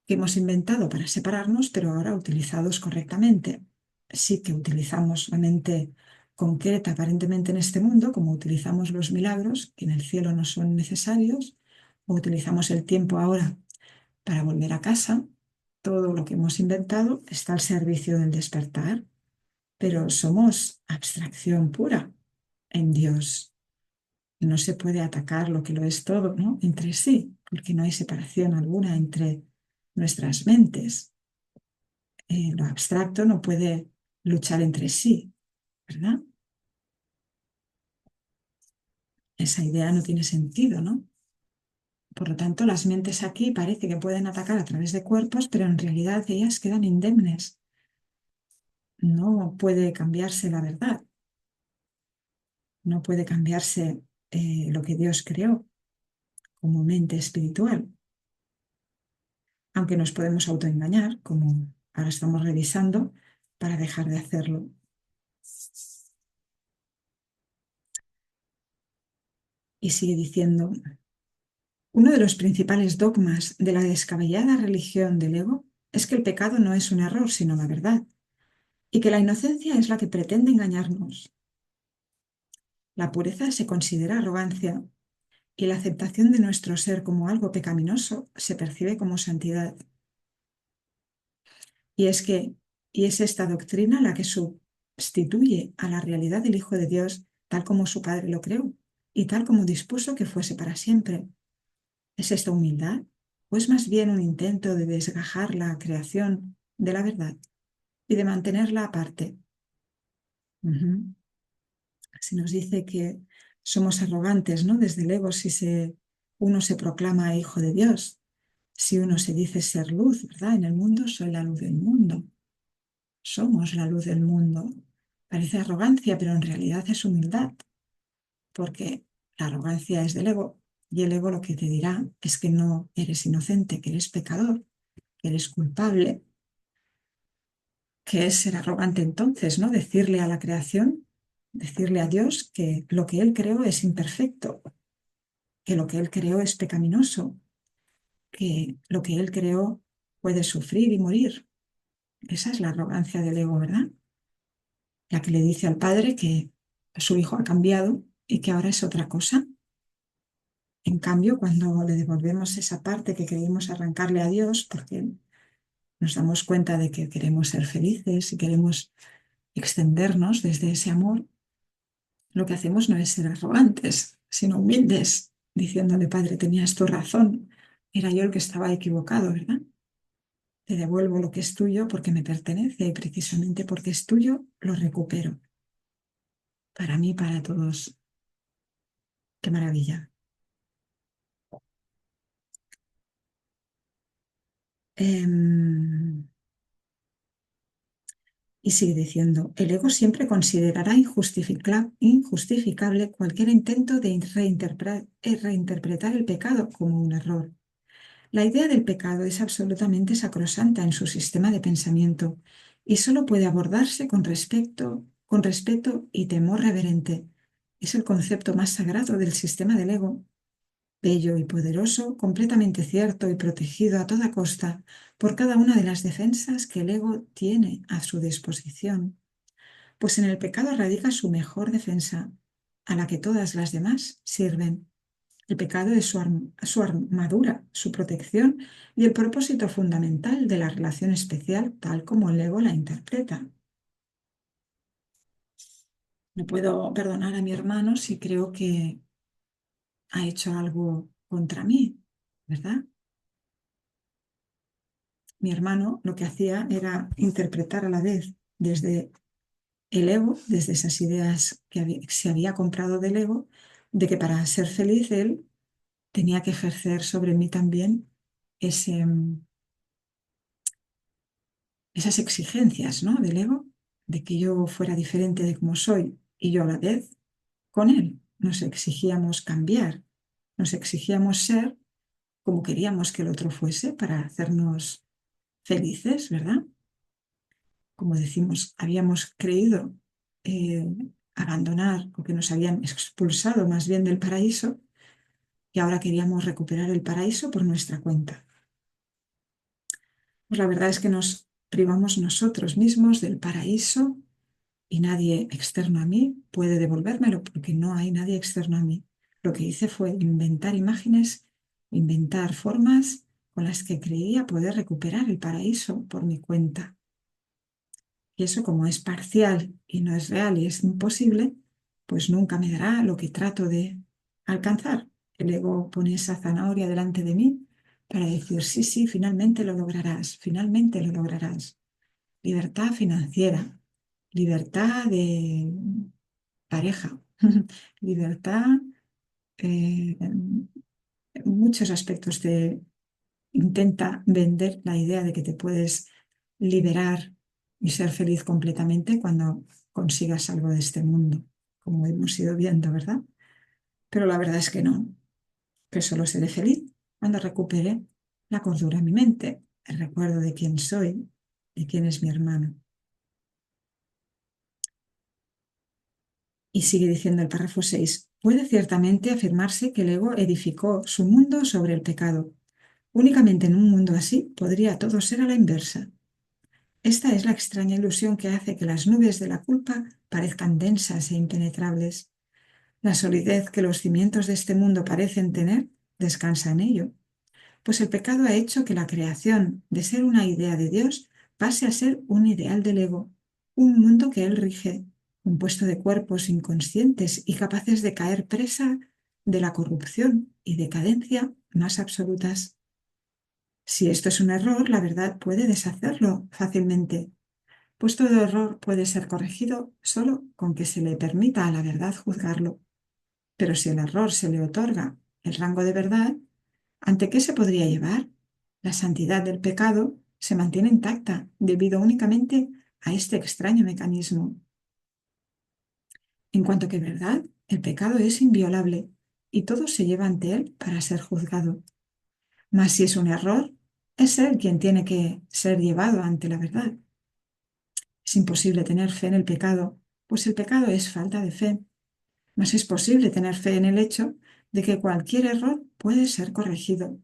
que hemos inventado para separarnos, pero ahora utilizados correctamente. Sí que utilizamos la mente concreta aparentemente en este mundo, como utilizamos los milagros, que en el cielo no son necesarios, o utilizamos el tiempo ahora para volver a casa. Todo lo que hemos inventado está al servicio del despertar, pero somos abstracción pura en Dios. No se puede atacar lo que lo es todo, ¿no? Entre sí, porque no hay separación alguna entre nuestras mentes. Lo abstracto no puede luchar entre sí, ¿verdad? Esa idea no tiene sentido, ¿no? Por lo tanto, las mentes aquí parece que pueden atacar a través de cuerpos, pero en realidad ellas quedan indemnes. No puede cambiarse la verdad, no puede cambiarse lo que Dios creó como mente espiritual, aunque nos podemos autoengañar, como ahora estamos revisando, para dejar de hacerlo. Y sigue diciendo, uno de los principales dogmas de la descabellada religión del ego es que el pecado no es un error, sino la verdad, y que la inocencia es la que pretende engañarnos. La pureza se considera arrogancia y la aceptación de nuestro ser como algo pecaminoso se percibe como santidad. Y es esta doctrina la que sustituye a la realidad del Hijo de Dios tal como su Padre lo creó y tal como dispuso que fuese para siempre. ¿Es esta humildad? ¿O es más bien un intento de desgajar la creación de la verdad y de mantenerla aparte? Ujú. Se nos dice que somos arrogantes, ¿no? Desde el ego, si uno se proclama hijo de Dios, si uno se dice ser luz, ¿verdad? En el mundo soy la luz del mundo. Somos la luz del mundo. Parece arrogancia, pero en realidad es humildad, porque la arrogancia es del ego y el ego lo que te dirá es que no eres inocente, que eres pecador, que eres culpable, que es ser arrogante entonces, ¿no? Decirle a la creación, decirle a Dios que lo que Él creó es imperfecto, que lo que Él creó es pecaminoso, que lo que Él creó puede sufrir y morir. Esa es la arrogancia del ego, ¿verdad? La que le dice al padre que su hijo ha cambiado y que ahora es otra cosa. En cambio, cuando le devolvemos esa parte que queríamos arrancarle a Dios, porque nos damos cuenta de que queremos ser felices y queremos extendernos desde ese amor, lo que hacemos no es ser arrogantes, sino humildes, diciéndole, Padre, tenías tu razón, era yo el que estaba equivocado, ¿verdad? Te devuelvo lo que es tuyo porque me pertenece y precisamente porque es tuyo lo recupero. Para mí, para todos. Qué maravilla. Em, Y sigue diciendo, el ego siempre considerará injustificable cualquier intento de reinterpretar el pecado como un error. La idea del pecado es absolutamente sacrosanta en su sistema de pensamiento y solo puede abordarse con respeto y temor reverente. Es el concepto más sagrado del sistema del ego, bello y poderoso, completamente cierto y protegido a toda costa por cada una de las defensas que el ego tiene a su disposición, pues en el pecado radica su mejor defensa, a la que todas las demás sirven. El pecado es su armadura, su protección y el propósito fundamental de la relación especial tal como el ego la interpreta. No puedo perdonar a mi hermano si creo que ha hecho algo contra mí, ¿verdad? Mi hermano lo que hacía era interpretar a la vez desde el ego, desde esas ideas que se había comprado del ego, de que para ser feliz él tenía que ejercer sobre mí también ese, esas exigencias, ¿no? Del ego, de que yo fuera diferente de como soy y yo a la vez con él. Nos exigíamos cambiar, nos exigíamos ser como queríamos que el otro fuese para hacernos felices, ¿verdad? Como decimos, habíamos creído eh, abandonar o que nos habían expulsado más bien del paraíso y ahora queríamos recuperar el paraíso por nuestra cuenta. Pues la verdad es que nos privamos nosotros mismos del paraíso y nadie externo a mí puede devolvérmelo porque no hay nadie externo a mí. Lo que hice fue inventar imágenes, inventar formas con las que creía poder recuperar el paraíso por mi cuenta. Y eso, como es parcial y no es real y es imposible, pues nunca me dará lo que trato de alcanzar. El ego pone esa zanahoria delante de mí para decir, sí, sí, finalmente lo lograrás. Libertad financiera, libertad de pareja, libertad en muchos aspectos. Te intenta vender la idea de que te puedes liberar y ser feliz completamente cuando consigas algo de este mundo, como hemos ido viendo, ¿verdad? Pero la verdad es que no, que solo seré feliz cuando recupere la cordura en mi mente, el recuerdo de quién soy, de quién es mi hermano. Y sigue diciendo el párrafo 6. Puede ciertamente afirmarse que el ego edificó su mundo sobre el pecado. Únicamente en un mundo así podría todo ser a la inversa. Esta es la extraña ilusión que hace que las nubes de la culpa parezcan densas e impenetrables. La solidez que los cimientos de este mundo parecen tener descansa en ello, pues el pecado ha hecho que la creación, de ser una idea de Dios, pase a ser un ideal del ego, un mundo que él rige, compuesto de cuerpos inconscientes y capaces de caer presa de la corrupción y decadencia más absolutas. Si esto es un error, la verdad puede deshacerlo fácilmente, pues todo error puede ser corregido solo con que se le permita a la verdad juzgarlo. Pero si el error se le otorga el rango de verdad, ¿ante qué se podría llevar? La santidad del pecado se mantiene intacta debido únicamente a este extraño mecanismo. En cuanto que verdad, el pecado es inviolable y todo se lleva ante él para ser juzgado. Mas si es un error, es él quien tiene que ser llevado ante la verdad. Es imposible tener fe en el pecado, pues el pecado es falta de fe. Mas es posible tener fe en el hecho de que cualquier error puede ser corregido.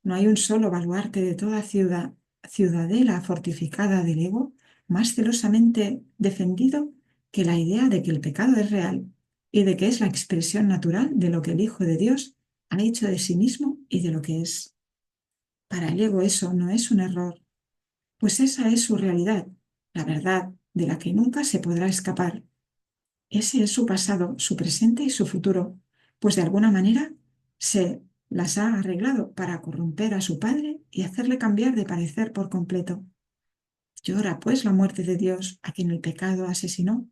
No hay un solo baluarte de toda ciudadela fortificada del ego más celosamente defendido que la idea de que el pecado es real y de que es la expresión natural de lo que el Hijo de Dios ha hecho de sí mismo y de lo que es. Para el ego eso no es un error, pues esa es su realidad, la verdad de la que nunca se podrá escapar. Ese es su pasado, su presente y su futuro, pues de alguna manera se las ha arreglado para corromper a su padre y hacerle cambiar de parecer por completo. Llora, pues, la muerte de Dios a quien el pecado asesinó.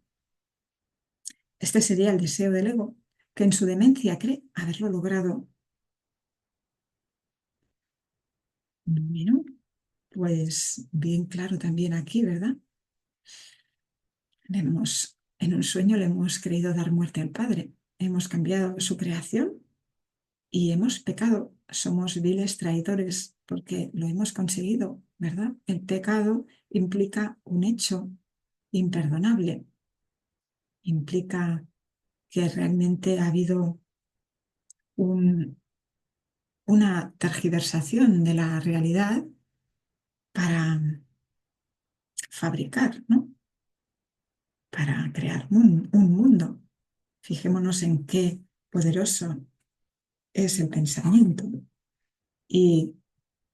Este sería el deseo del ego, que en su demencia cree haberlo logrado. Bueno, pues bien claro también aquí, ¿verdad? En un sueño le hemos creído dar muerte al Padre. Hemos cambiado su creación y hemos pecado. Somos viles traidores porque lo hemos conseguido, ¿verdad? El pecado implica un hecho imperdonable, implica que realmente ha habido un- una tergiversación de la realidad para fabricar, ¿no? Para crear un mundo. Fijémonos en qué poderoso es el pensamiento. Y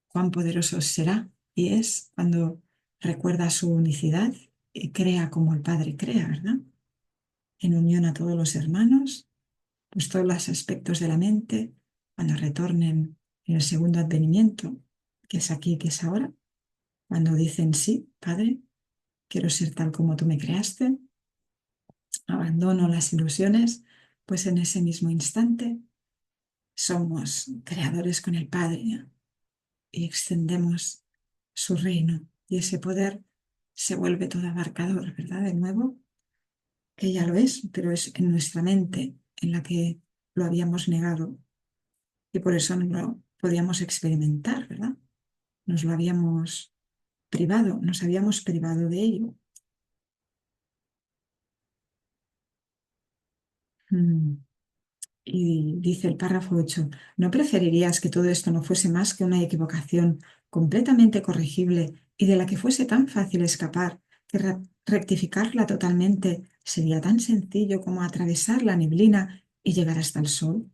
cuán poderoso será y es cuando recuerda su unicidad y crea como el Padre crea, ¿verdad? En unión a todos los hermanos, pues todos los aspectos de la mente, cuando retornen en el segundo advenimiento, que es aquí, que es ahora, cuando dicen, sí, Padre, quiero ser tal como tú me creaste, abandono las ilusiones, pues en ese mismo instante somos creadores con el Padre, ¿no? Y extendemos su reino y ese poder se vuelve todo abarcador, ¿verdad? De nuevo, que ya lo es, pero es en nuestra mente en la que lo habíamos negado y por eso no lo podíamos experimentar, ¿verdad? Nos lo habíamos privado, nos habíamos privado de ello. Mm. Y dice el párrafo 8: ¿no preferirías que todo esto no fuese más que una equivocación completamente corregible y de la que fuese tan fácil escapar que rectificarla totalmente sería tan sencillo como atravesar la neblina y llegar hasta el sol?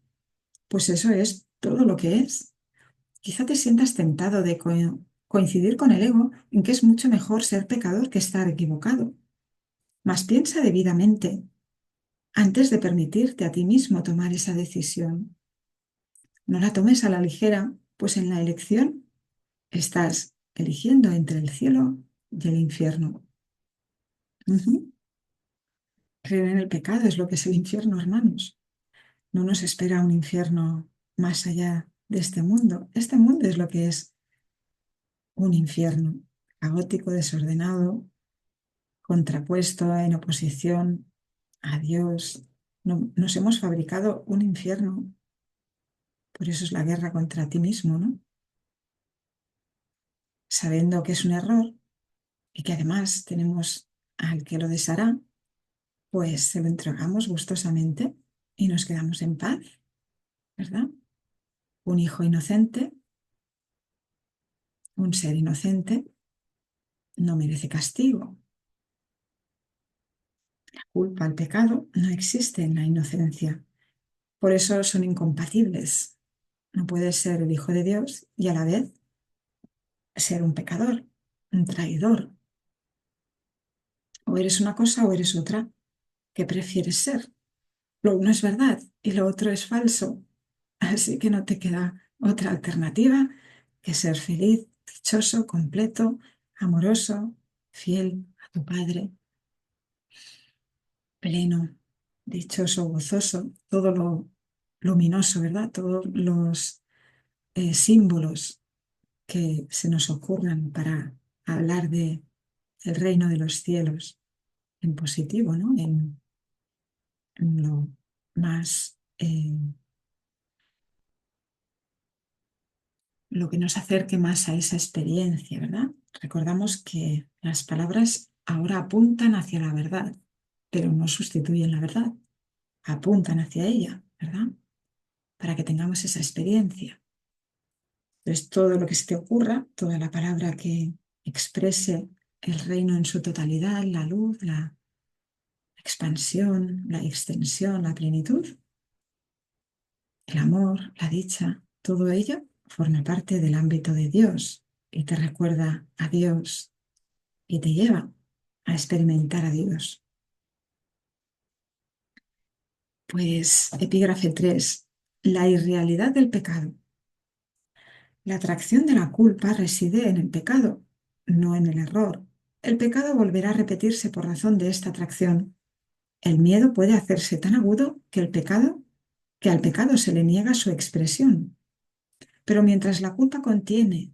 Pues eso es todo lo que es. Quizá te sientas tentado de coincidir con el ego en que es mucho mejor ser pecador que estar equivocado. Mas piensa debidamente antes de permitirte a ti mismo tomar esa decisión. No la tomes a la ligera, pues en la elección estás eligiendo entre el cielo y el infierno. Ujú. Creer en el pecado es lo que es el infierno, hermanos. No nos espera un infierno más allá de este mundo. Este mundo es lo que es un infierno, caótico, desordenado, contrapuesto, en oposición a Dios. Nos hemos fabricado un infierno. Por eso es la guerra contra ti mismo, ¿no? Sabiendo que es un error y que además tenemos al que lo deshará, pues se lo entregamos gustosamente y nos quedamos en paz, ¿verdad? Un hijo inocente, un ser inocente, no merece castigo. La culpa, el pecado, no existe en la inocencia. Por eso son incompatibles. No puedes ser el hijo de Dios y a la vez ser un pecador, un traidor. O eres una cosa o eres otra. ¿Qué prefieres ser? Lo uno es verdad y lo otro es falso. Así que no te queda otra alternativa que ser feliz, dichoso, completo, amoroso, fiel a tu Padre, pleno, dichoso, gozoso, todo lo luminoso, ¿verdad? Todos los símbolos que se nos ocurran para hablar de el reino de los cielos en positivo, ¿no? En lo más lo que nos acerque más a esa experiencia, ¿verdad? Recordamos que las palabras ahora apuntan hacia la verdad, pero no sustituyen la verdad, apuntan hacia ella, ¿verdad? Para que tengamos esa experiencia. Entonces, todo lo que se te ocurra, toda la palabra que exprese el reino en su totalidad, la luz, la expansión, la extensión, la plenitud, el amor, la dicha, todo ello forma parte del ámbito de Dios y te recuerda a Dios y te lleva a experimentar a Dios. Pues epígrafe 3: la irrealidad del pecado. La atracción de la culpa reside en el pecado, no en el error. El pecado volverá a repetirse por razón de esta atracción. El miedo puede hacerse tan agudo que al pecado se le niega su expresión. Pero mientras la culpa continúe,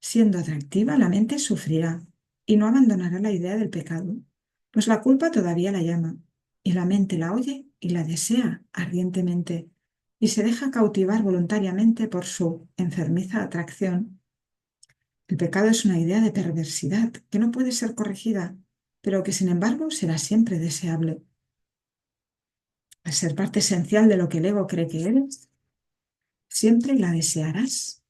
siendo atractiva, la mente sufrirá y no abandonará la idea del pecado, pues la culpa todavía la llama, y la mente la oye y la desea ardientemente, y se deja cautivar voluntariamente por su enfermiza atracción. El pecado es una idea de perversidad que no puede ser corregida, pero que sin embargo será siempre deseable. Al ser parte esencial de lo que el ego cree que eres, siempre la desearás.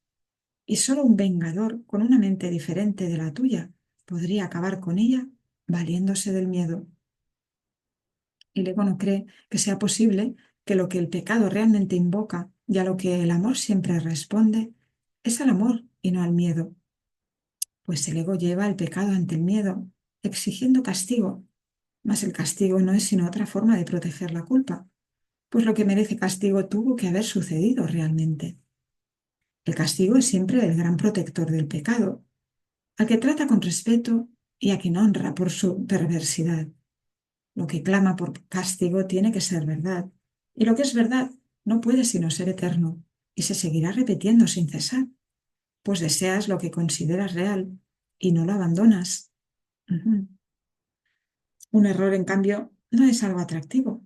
Y solo un vengador con una mente diferente de la tuya podría acabar con ella valiéndose del miedo. El ego no cree que sea posible que lo que el pecado realmente invoca y a lo que el amor siempre responde es al amor y no al miedo, pues el ego lleva el pecado ante el miedo, exigiendo castigo, mas el castigo no es sino otra forma de proteger la culpa, pues lo que merece castigo tuvo que haber sucedido realmente. El castigo es siempre el gran protector del pecado, al que trata con respeto y a quien honra por su perversidad. Lo que clama por castigo tiene que ser verdad, y lo que es verdad no puede sino ser eterno, y se seguirá repitiendo sin cesar, pues deseas lo que consideras real y no lo abandonas. Ujú. Un error, en cambio, no es algo atractivo.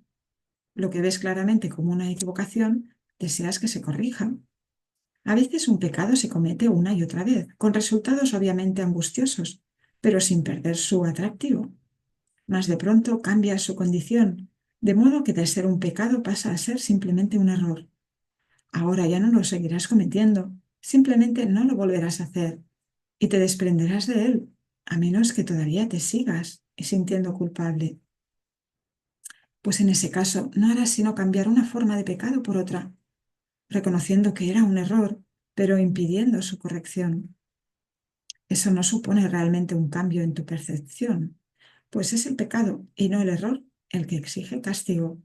Lo que ves claramente como una equivocación, deseas que se corrija. A veces un pecado se comete una y otra vez, con resultados obviamente angustiosos, pero sin perder su atractivo. Mas de pronto cambia su condición, de modo que de ser un pecado pasa a ser simplemente un error. Ahora ya no lo seguirás cometiendo, simplemente no lo volverás a hacer y te desprenderás de él, a menos que todavía te sigas sintiendo culpable. Pues en ese caso no harás sino cambiar una forma de pecado por otra, reconociendo que era un error, pero impidiendo su corrección. Eso no supone realmente un cambio en tu percepción, pues es el pecado y no el error el que exige castigo.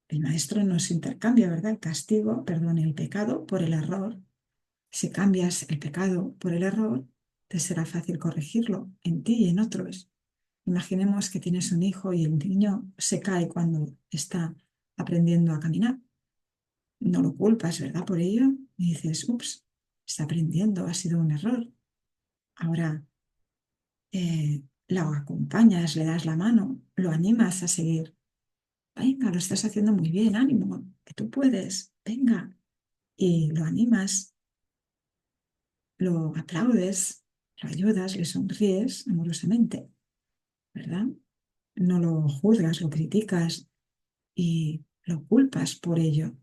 El maestro nos intercambia, ¿verdad? El castigo, perdón, el pecado por el error. Si cambias el pecado por el error, te será fácil corregirlo en ti y en otros. Imaginemos que tienes un hijo y el niño se cae cuando está aprendiendo a caminar. No lo culpas, ¿verdad? Por ello, y dices, ups, está aprendiendo, ha sido un error. Ahora lo acompañas, le das la mano, lo animas a seguir. Venga, lo estás haciendo muy bien, ánimo, que tú puedes, venga. Y lo animas, lo aplaudes, lo ayudas, le sonríes amorosamente, ¿verdad? No lo juzgas, lo criticas y lo culpas por ello.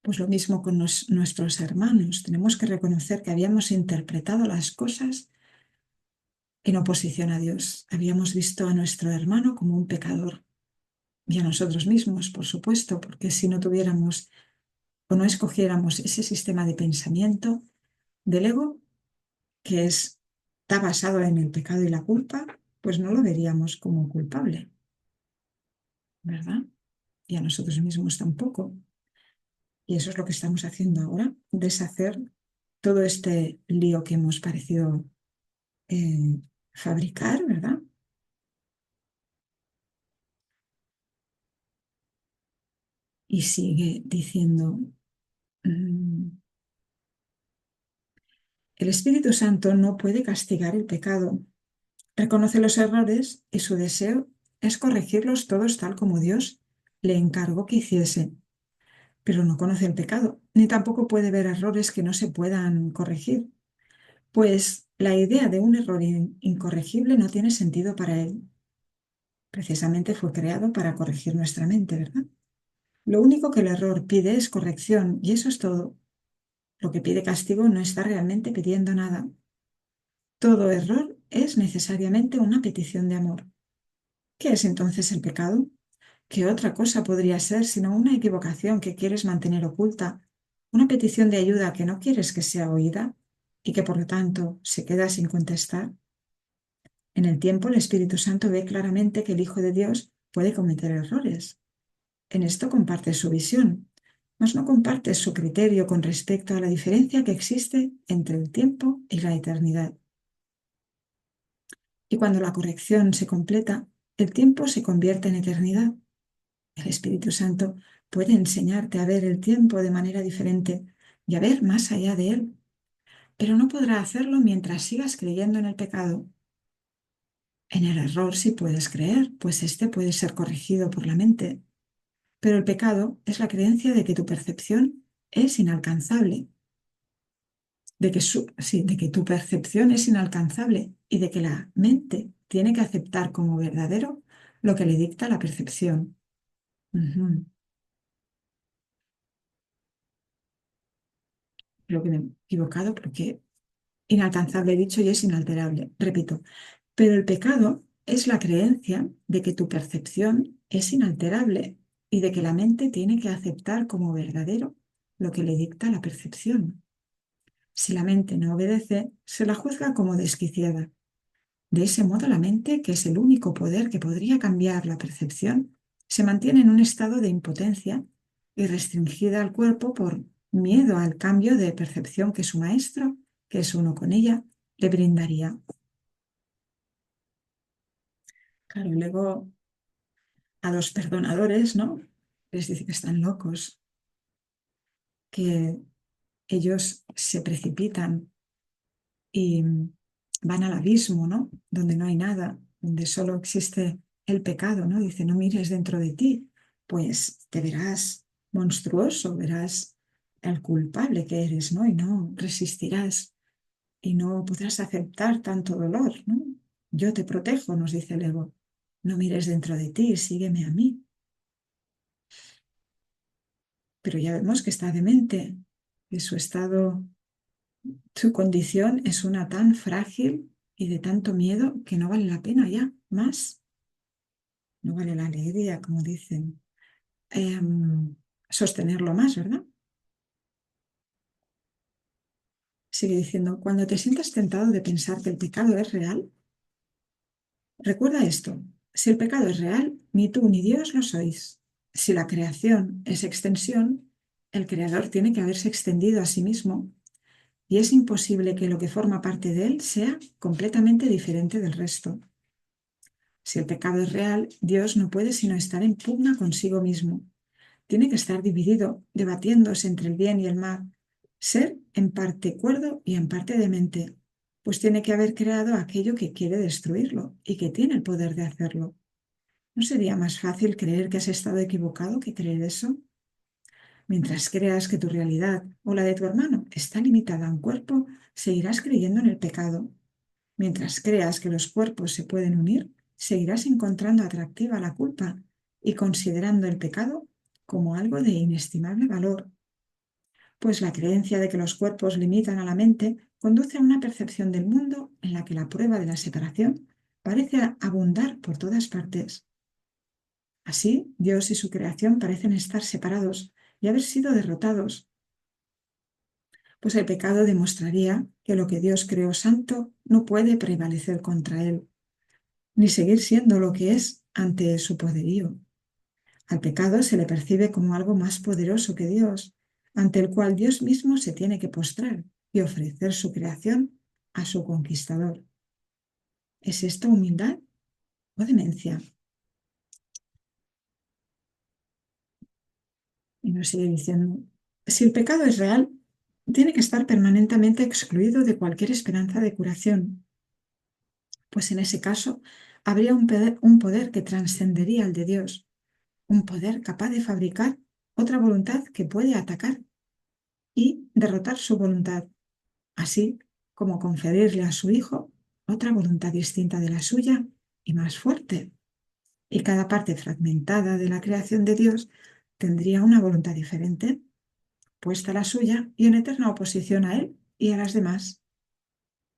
Pues lo mismo con nuestros hermanos. Tenemos que reconocer que habíamos interpretado las cosas en oposición a Dios. Habíamos visto a nuestro hermano como un pecador y a nosotros mismos, por supuesto, porque si no tuviéramos o no escogiéramos ese sistema de pensamiento del ego, que está basado en el pecado y la culpa, pues no lo veríamos como culpable, ¿verdad? Y a nosotros mismos tampoco. Y eso es lo que estamos haciendo ahora, deshacer todo este lío que hemos parecido eh, fabricar, ¿verdad? Y sigue diciendo, mm, el Espíritu Santo no puede castigar el pecado, reconoce los errores y su deseo es corregirlos todos tal como Dios le encargó que hiciese, pero no conoce el pecado, ni tampoco puede ver errores que no se puedan corregir, pues la idea de un error incorregible no tiene sentido para él. Precisamente fue creado para corregir nuestra mente, ¿verdad? Lo único que el error pide es corrección, y eso es todo. Lo que pide castigo no está realmente pidiendo nada. Todo error es necesariamente una petición de amor. ¿Qué es entonces el pecado? ¿Qué otra cosa podría ser sino una equivocación que quieres mantener oculta, una petición de ayuda que no quieres que sea oída y que por lo tanto se queda sin contestar? En el tiempo el Espíritu Santo ve claramente que el Hijo de Dios puede cometer errores. En esto comparte su visión, mas no comparte su criterio con respecto a la diferencia que existe entre el tiempo y la eternidad. Y cuando la corrección se completa, el tiempo se convierte en eternidad. El Espíritu Santo puede enseñarte a ver el tiempo de manera diferente y a ver más allá de él, pero no podrá hacerlo mientras sigas creyendo en el pecado. En el error sí puedes creer, pues éste puede ser corregido por la mente, pero el pecado es la creencia de que tu percepción es inalcanzable, de que tu percepción es inalcanzable y de que la mente tiene que aceptar como verdadero lo que le dicta la percepción. Ujú. Creo que me he equivocado porque inalcanzable he dicho y es inalterable. Repito, pero el pecado es la creencia de que tu percepción es inalterable y de que la mente tiene que aceptar como verdadero lo que le dicta la percepción. Si la mente no obedece, se la juzga como desquiciada. De ese modo, la mente, que es el único poder que podría cambiar la percepción, se mantiene en un estado de impotencia y restringida al cuerpo por miedo al cambio de percepción que su maestro, que es uno con ella, le brindaría. Claro, y luego a los perdonadores, ¿no? Les dice que están locos, que ellos se precipitan y van al abismo, ¿no? Donde no hay nada, donde solo existe el pecado, ¿no? Dice, no mires dentro de ti, pues te verás monstruoso, verás el culpable que eres, ¿no? Y no resistirás y no podrás aceptar tanto dolor, ¿no? Yo te protejo, nos dice el ego. No mires dentro de ti, sígueme a mí. Pero ya vemos que está demente, que su estado, su condición es una tan frágil y de tanto miedo que no vale la pena ya más. No vale la alegría, como dicen, sostenerlo más, ¿verdad? Sigue diciendo, cuando te sientas tentado de pensar que el pecado es real, recuerda esto, si el pecado es real, ni tú ni Dios lo sois. Si la creación es extensión, el creador tiene que haberse extendido a sí mismo y es imposible que lo que forma parte de él sea completamente diferente del resto. Si el pecado es real, Dios no puede sino estar en pugna consigo mismo. Tiene que estar dividido, debatiéndose entre el bien y el mal, ser en parte cuerdo y en parte demente, pues tiene que haber creado aquello que quiere destruirlo y que tiene el poder de hacerlo. ¿No sería más fácil creer que has estado equivocado que creer eso? Mientras creas que tu realidad o la de tu hermano está limitada a un cuerpo, seguirás creyendo en el pecado. Mientras creas que los cuerpos se pueden unir, seguirás encontrando atractiva la culpa y considerando el pecado como algo de inestimable valor, pues la creencia de que los cuerpos limitan a la mente conduce a una percepción del mundo en la que la prueba de la separación parece abundar por todas partes. Así, Dios y su creación parecen estar separados y haber sido derrotados, pues el pecado demostraría que lo que Dios creó santo no puede prevalecer contra él, ni seguir siendo lo que es ante su poderío. Al pecado se le percibe como algo más poderoso que Dios, ante el cual Dios mismo se tiene que postrar y ofrecer su creación a su conquistador. ¿Es esto humildad o demencia? Y nos sigue diciendo, si el pecado es real, tiene que estar permanentemente excluido de cualquier esperanza de curación, pues en ese caso habría un poder que trascendería al de Dios, un poder capaz de fabricar otra voluntad que puede atacar y derrotar su voluntad, así como conferirle a su hijo otra voluntad distinta de la suya y más fuerte. Y cada parte fragmentada de la creación de Dios tendría una voluntad diferente, puesta a la suya y en eterna oposición a él y a las demás.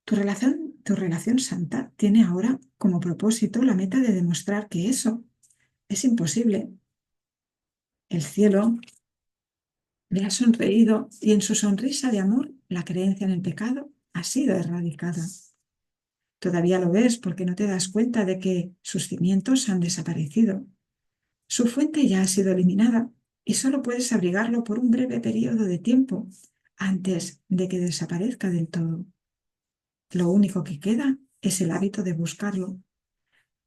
Tu relación santa tiene ahora como propósito la meta de demostrar que eso es imposible. El cielo le ha sonreído y en su sonrisa de amor la creencia en el pecado ha sido erradicada. Todavía lo ves porque no te das cuenta de que sus cimientos han desaparecido. Su fuente ya ha sido eliminada y solo puedes abrigarlo por un breve periodo de tiempo antes de que desaparezca del todo. Lo único que queda es el hábito de buscarlo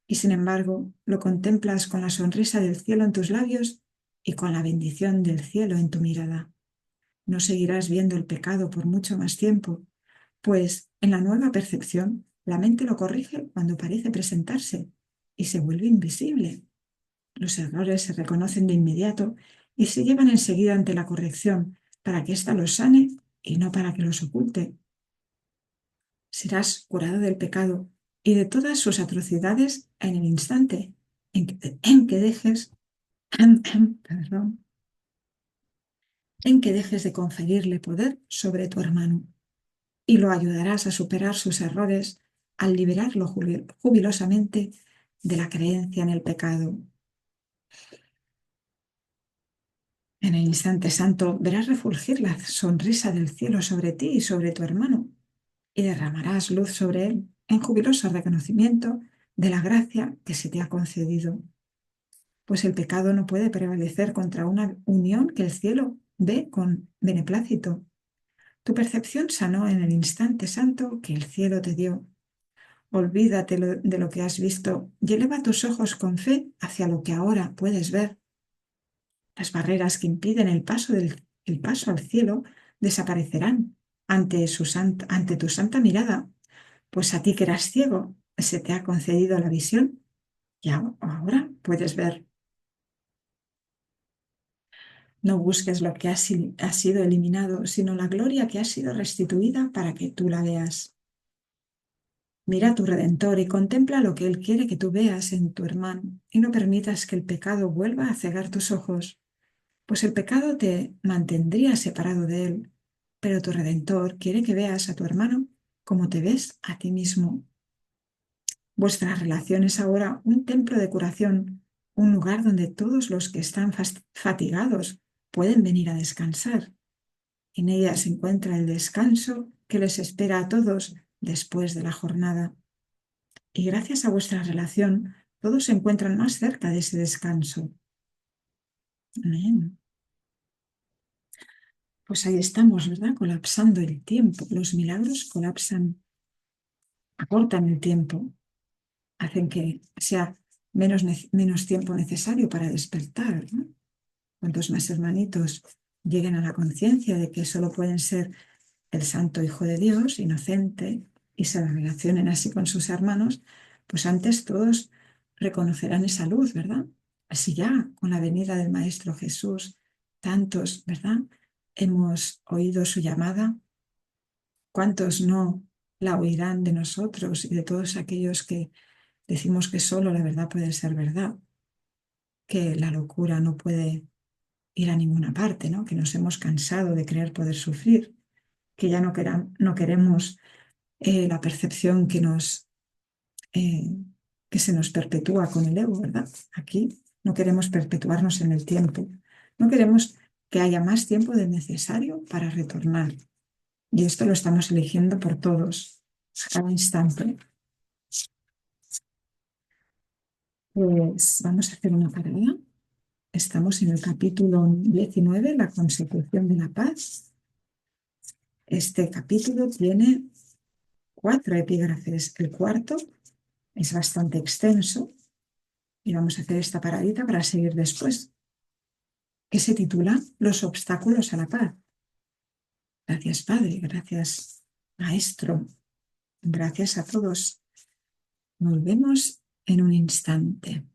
y sin embargo lo contemplas con la sonrisa del cielo en tus labios y con la bendición del cielo en tu mirada. No seguirás viendo el pecado por mucho más tiempo, pues en la nueva percepción la mente lo corrige cuando parece presentarse y se vuelve invisible. Los errores se reconocen de inmediato y se llevan enseguida ante la corrección para que ésta los sane y no para que los oculte. Serás curado del pecado y de todas sus atrocidades en el instante en que dejes, perdón, en que dejes de conferirle poder sobre tu hermano y lo ayudarás a superar sus errores al liberarlo jubilosamente de la creencia en el pecado. En el instante santo verás refulgir la sonrisa del cielo sobre ti y sobre tu hermano, y derramarás luz sobre él en jubiloso reconocimiento de la gracia que se te ha concedido. Pues el pecado no puede prevalecer contra una unión que el cielo ve con beneplácito. Tu percepción sanó en el instante santo que el cielo te dio. Olvídate de lo que has visto y eleva tus ojos con fe hacia lo que ahora puedes ver. Las barreras que impiden el paso al cielo desaparecerán ante tu santa mirada, pues a ti que eras ciego se te ha concedido la visión y ahora puedes ver. No busques lo que ha sido eliminado, sino la gloria que ha sido restituida para que tú la veas. Mira a tu Redentor y contempla lo que Él quiere que tú veas en tu hermano, y no permitas que el pecado vuelva a cegar tus ojos, pues el pecado te mantendría separado de Él, pero tu Redentor quiere que veas a tu hermano como te ves a ti mismo. Vuestra relación es ahora un templo de curación, un lugar donde todos los que están fatigados pueden venir a descansar. En ella se encuentra el descanso que les espera a todos después de la jornada. Y gracias a vuestra relación, todos se encuentran más cerca de ese descanso. Amén. Pues ahí estamos, ¿verdad? Colapsando el tiempo. Los milagros colapsan, acortan el tiempo, hacen que sea menos tiempo necesario para despertar, ¿no? Cuantos más hermanitos lleguen a la conciencia de que solo pueden ser el Santo Hijo de Dios, inocente, y se relacionen así con sus hermanos, pues antes todos reconocerán esa luz, ¿verdad? Así ya, con la venida del Maestro Jesús, tantos, ¿verdad? Hemos oído su llamada. ¿Cuántos no la oirán de nosotros y de todos aquellos que decimos que solo la verdad puede ser verdad? Que la locura no puede ir a ninguna parte, ¿no? Que nos hemos cansado de creer poder sufrir, que ya no queremos la percepción eh, que se nos perpetúa con el ego, ¿verdad? Aquí no queremos perpetuarnos en el tiempo, no queremos que haya más tiempo del necesario para retornar. Y esto lo estamos eligiendo por todos, a cada instante. Pues vamos a hacer una parada. Estamos en el capítulo 19, la consecución de la paz. Este capítulo tiene 4 epígrafes. El cuarto es bastante extenso y vamos a hacer esta paradita para seguir después, que se titula Los obstáculos a la paz. Gracias, Padre, gracias, Maestro, gracias a todos. Nos vemos en un instante.